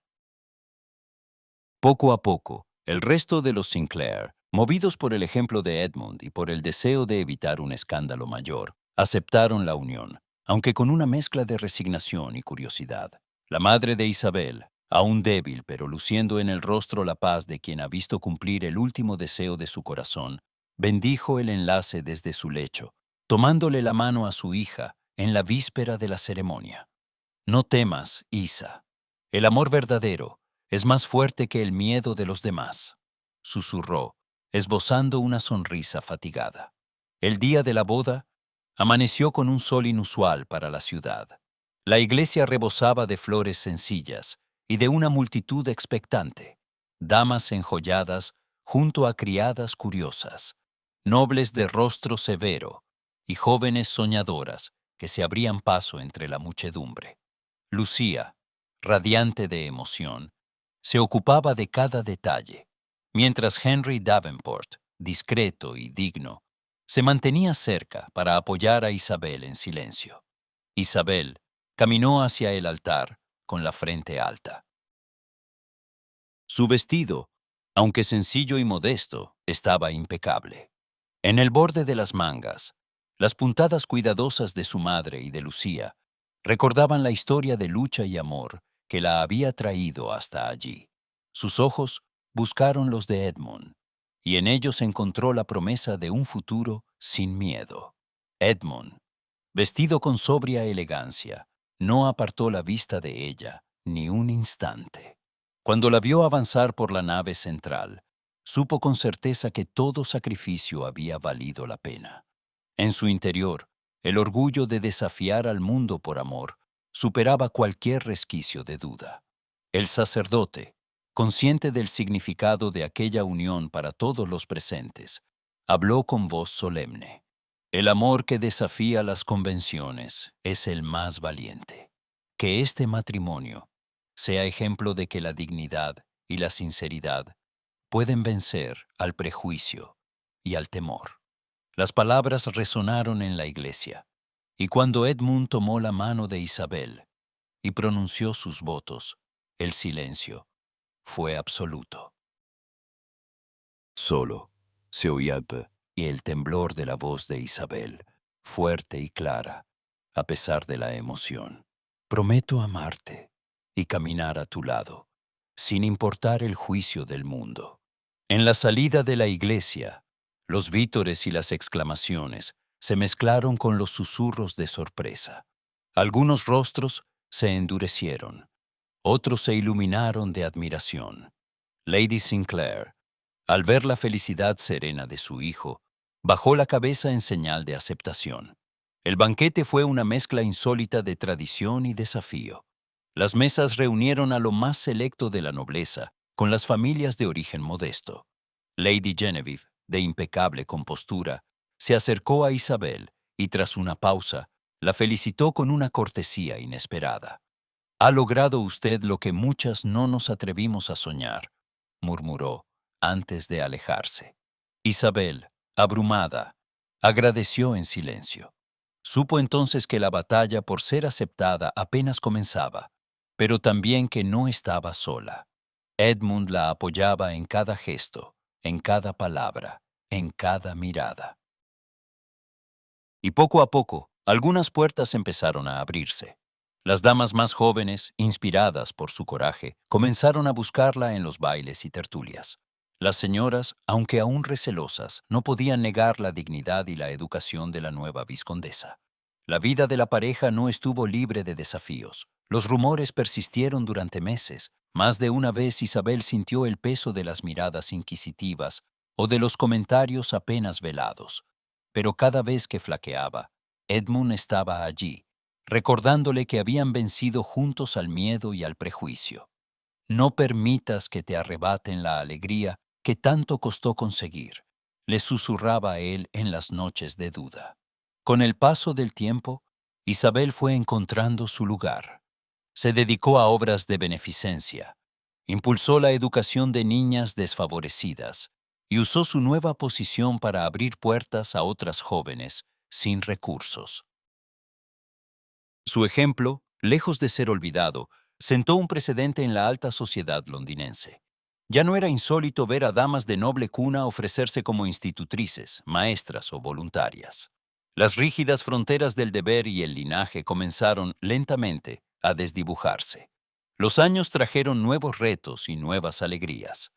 Speaker 1: Poco a poco, el resto de los Sinclair, movidos por el ejemplo de Edmund y por el deseo de evitar un escándalo mayor, aceptaron la unión, aunque con una mezcla de resignación y curiosidad. La madre de Isabel, aún débil pero luciendo en el rostro la paz de quien ha visto cumplir el último deseo de su corazón, bendijo el enlace desde su lecho, tomándole la mano a su hija en la víspera de la ceremonia. «No temas, Isa. El amor verdadero es más fuerte que el miedo de los demás», susurró, esbozando una sonrisa fatigada. El día de la boda amaneció con un sol inusual para la ciudad. La iglesia rebosaba de flores sencillas y de una multitud expectante. Damas enjolladas junto a criadas curiosas, nobles de rostro severo y jóvenes soñadoras que se abrían paso entre la muchedumbre. Lucía, radiante de emoción, se ocupaba de cada detalle, mientras Henry Davenport, discreto y digno, se mantenía cerca para apoyar a Isabel en silencio. Isabel caminó hacia el altar con la frente alta. Su vestido, aunque sencillo y modesto, estaba impecable. En el borde de las mangas, las puntadas cuidadosas de su madre y de Lucía recordaban la historia de lucha y amor que la había traído hasta allí. Sus ojos buscaron los de Edmund, y en ellos encontró la promesa de un futuro sin miedo. Edmund, vestido con sobria elegancia, no apartó la vista de ella ni un instante. Cuando la vio avanzar por la nave central, supo con certeza que todo sacrificio había valido la pena. En su interior, el orgullo de desafiar al mundo por amor superaba cualquier resquicio de duda. El sacerdote, consciente del significado de aquella unión para todos los presentes, habló con voz solemne. El amor que desafía las convenciones es el más valiente. Que este matrimonio sea ejemplo de que la dignidad y la sinceridad pueden vencer al prejuicio y al temor. Las palabras resonaron en la iglesia, y cuando Edmund tomó la mano de Isabel y pronunció sus votos, el silencio fue absoluto. Solo se oía y el temblor de la voz de Isabel, fuerte y clara, a pesar de la emoción. Prometo amarte y caminar a tu lado, sin importar el juicio del mundo. En la salida de la iglesia, los vítores y las exclamaciones se mezclaron con los susurros de sorpresa. Algunos rostros se endurecieron, otros se iluminaron de admiración. Lady Sinclair, al ver la felicidad serena de su hijo, bajó la cabeza en señal de aceptación. El banquete fue una mezcla insólita de tradición y desafío. Las mesas reunieron a lo más selecto de la nobleza, con las familias de origen modesto. Lady Genevieve, de impecable compostura, se acercó a Isabel y tras una pausa, la felicitó con una cortesía inesperada. «Ha logrado usted lo que muchas no nos atrevimos a soñar», murmuró antes de alejarse. Isabel, abrumada, agradeció en silencio. Supo entonces que la batalla por ser aceptada apenas comenzaba, pero también que no estaba sola. Edmund la apoyaba en cada gesto, en cada palabra, en cada mirada. Y poco a poco, algunas puertas empezaron a abrirse. Las damas más jóvenes, inspiradas por su coraje, comenzaron a buscarla en los bailes y tertulias. Las señoras, aunque aún recelosas, no podían negar la dignidad y la educación de la nueva vizcondesa. La vida de la pareja no estuvo libre de desafíos. Los rumores persistieron durante meses. Más de una vez Isabel sintió el peso de las miradas inquisitivas o de los comentarios apenas velados. Pero cada vez que flaqueaba, Edmund estaba allí, recordándole que habían vencido juntos al miedo y al prejuicio. No permitas que te arrebaten la alegría que tanto costó conseguir, le susurraba él en las noches de duda. Con el paso del tiempo, Isabel fue encontrando su lugar. Se dedicó a obras de beneficencia, impulsó la educación de niñas desfavorecidas y usó su nueva posición para abrir puertas a otras jóvenes sin recursos. Su ejemplo, lejos de ser olvidado, sentó un precedente en la alta sociedad londinense. Ya no era insólito ver a damas de noble cuna ofrecerse como institutrices, maestras o voluntarias. Las rígidas fronteras del deber y el linaje comenzaron, lentamente, a desdibujarse. Los años trajeron nuevos retos y nuevas alegrías.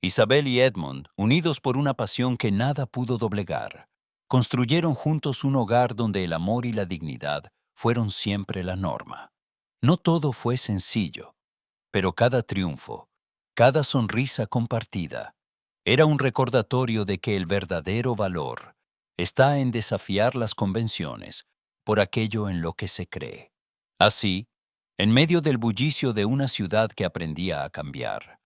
Speaker 1: Isabel y Edmund, unidos por una pasión que nada pudo doblegar, construyeron juntos un hogar donde el amor y la dignidad fueron siempre la norma. No todo fue sencillo, pero cada triunfo, cada sonrisa compartida, era un recordatorio de que el verdadero valor está en desafiar las convenciones por aquello en lo que se cree. Así, en medio del bullicio de una ciudad que aprendía a cambiar,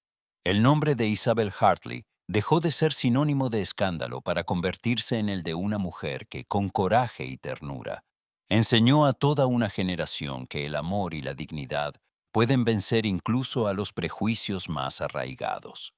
Speaker 1: el nombre de Isabel Hartley Dejó de ser sinónimo de escándalo para convertirse en el de una mujer que, con coraje y ternura, enseñó a toda una generación que el amor y la dignidad pueden vencer incluso a los prejuicios más arraigados.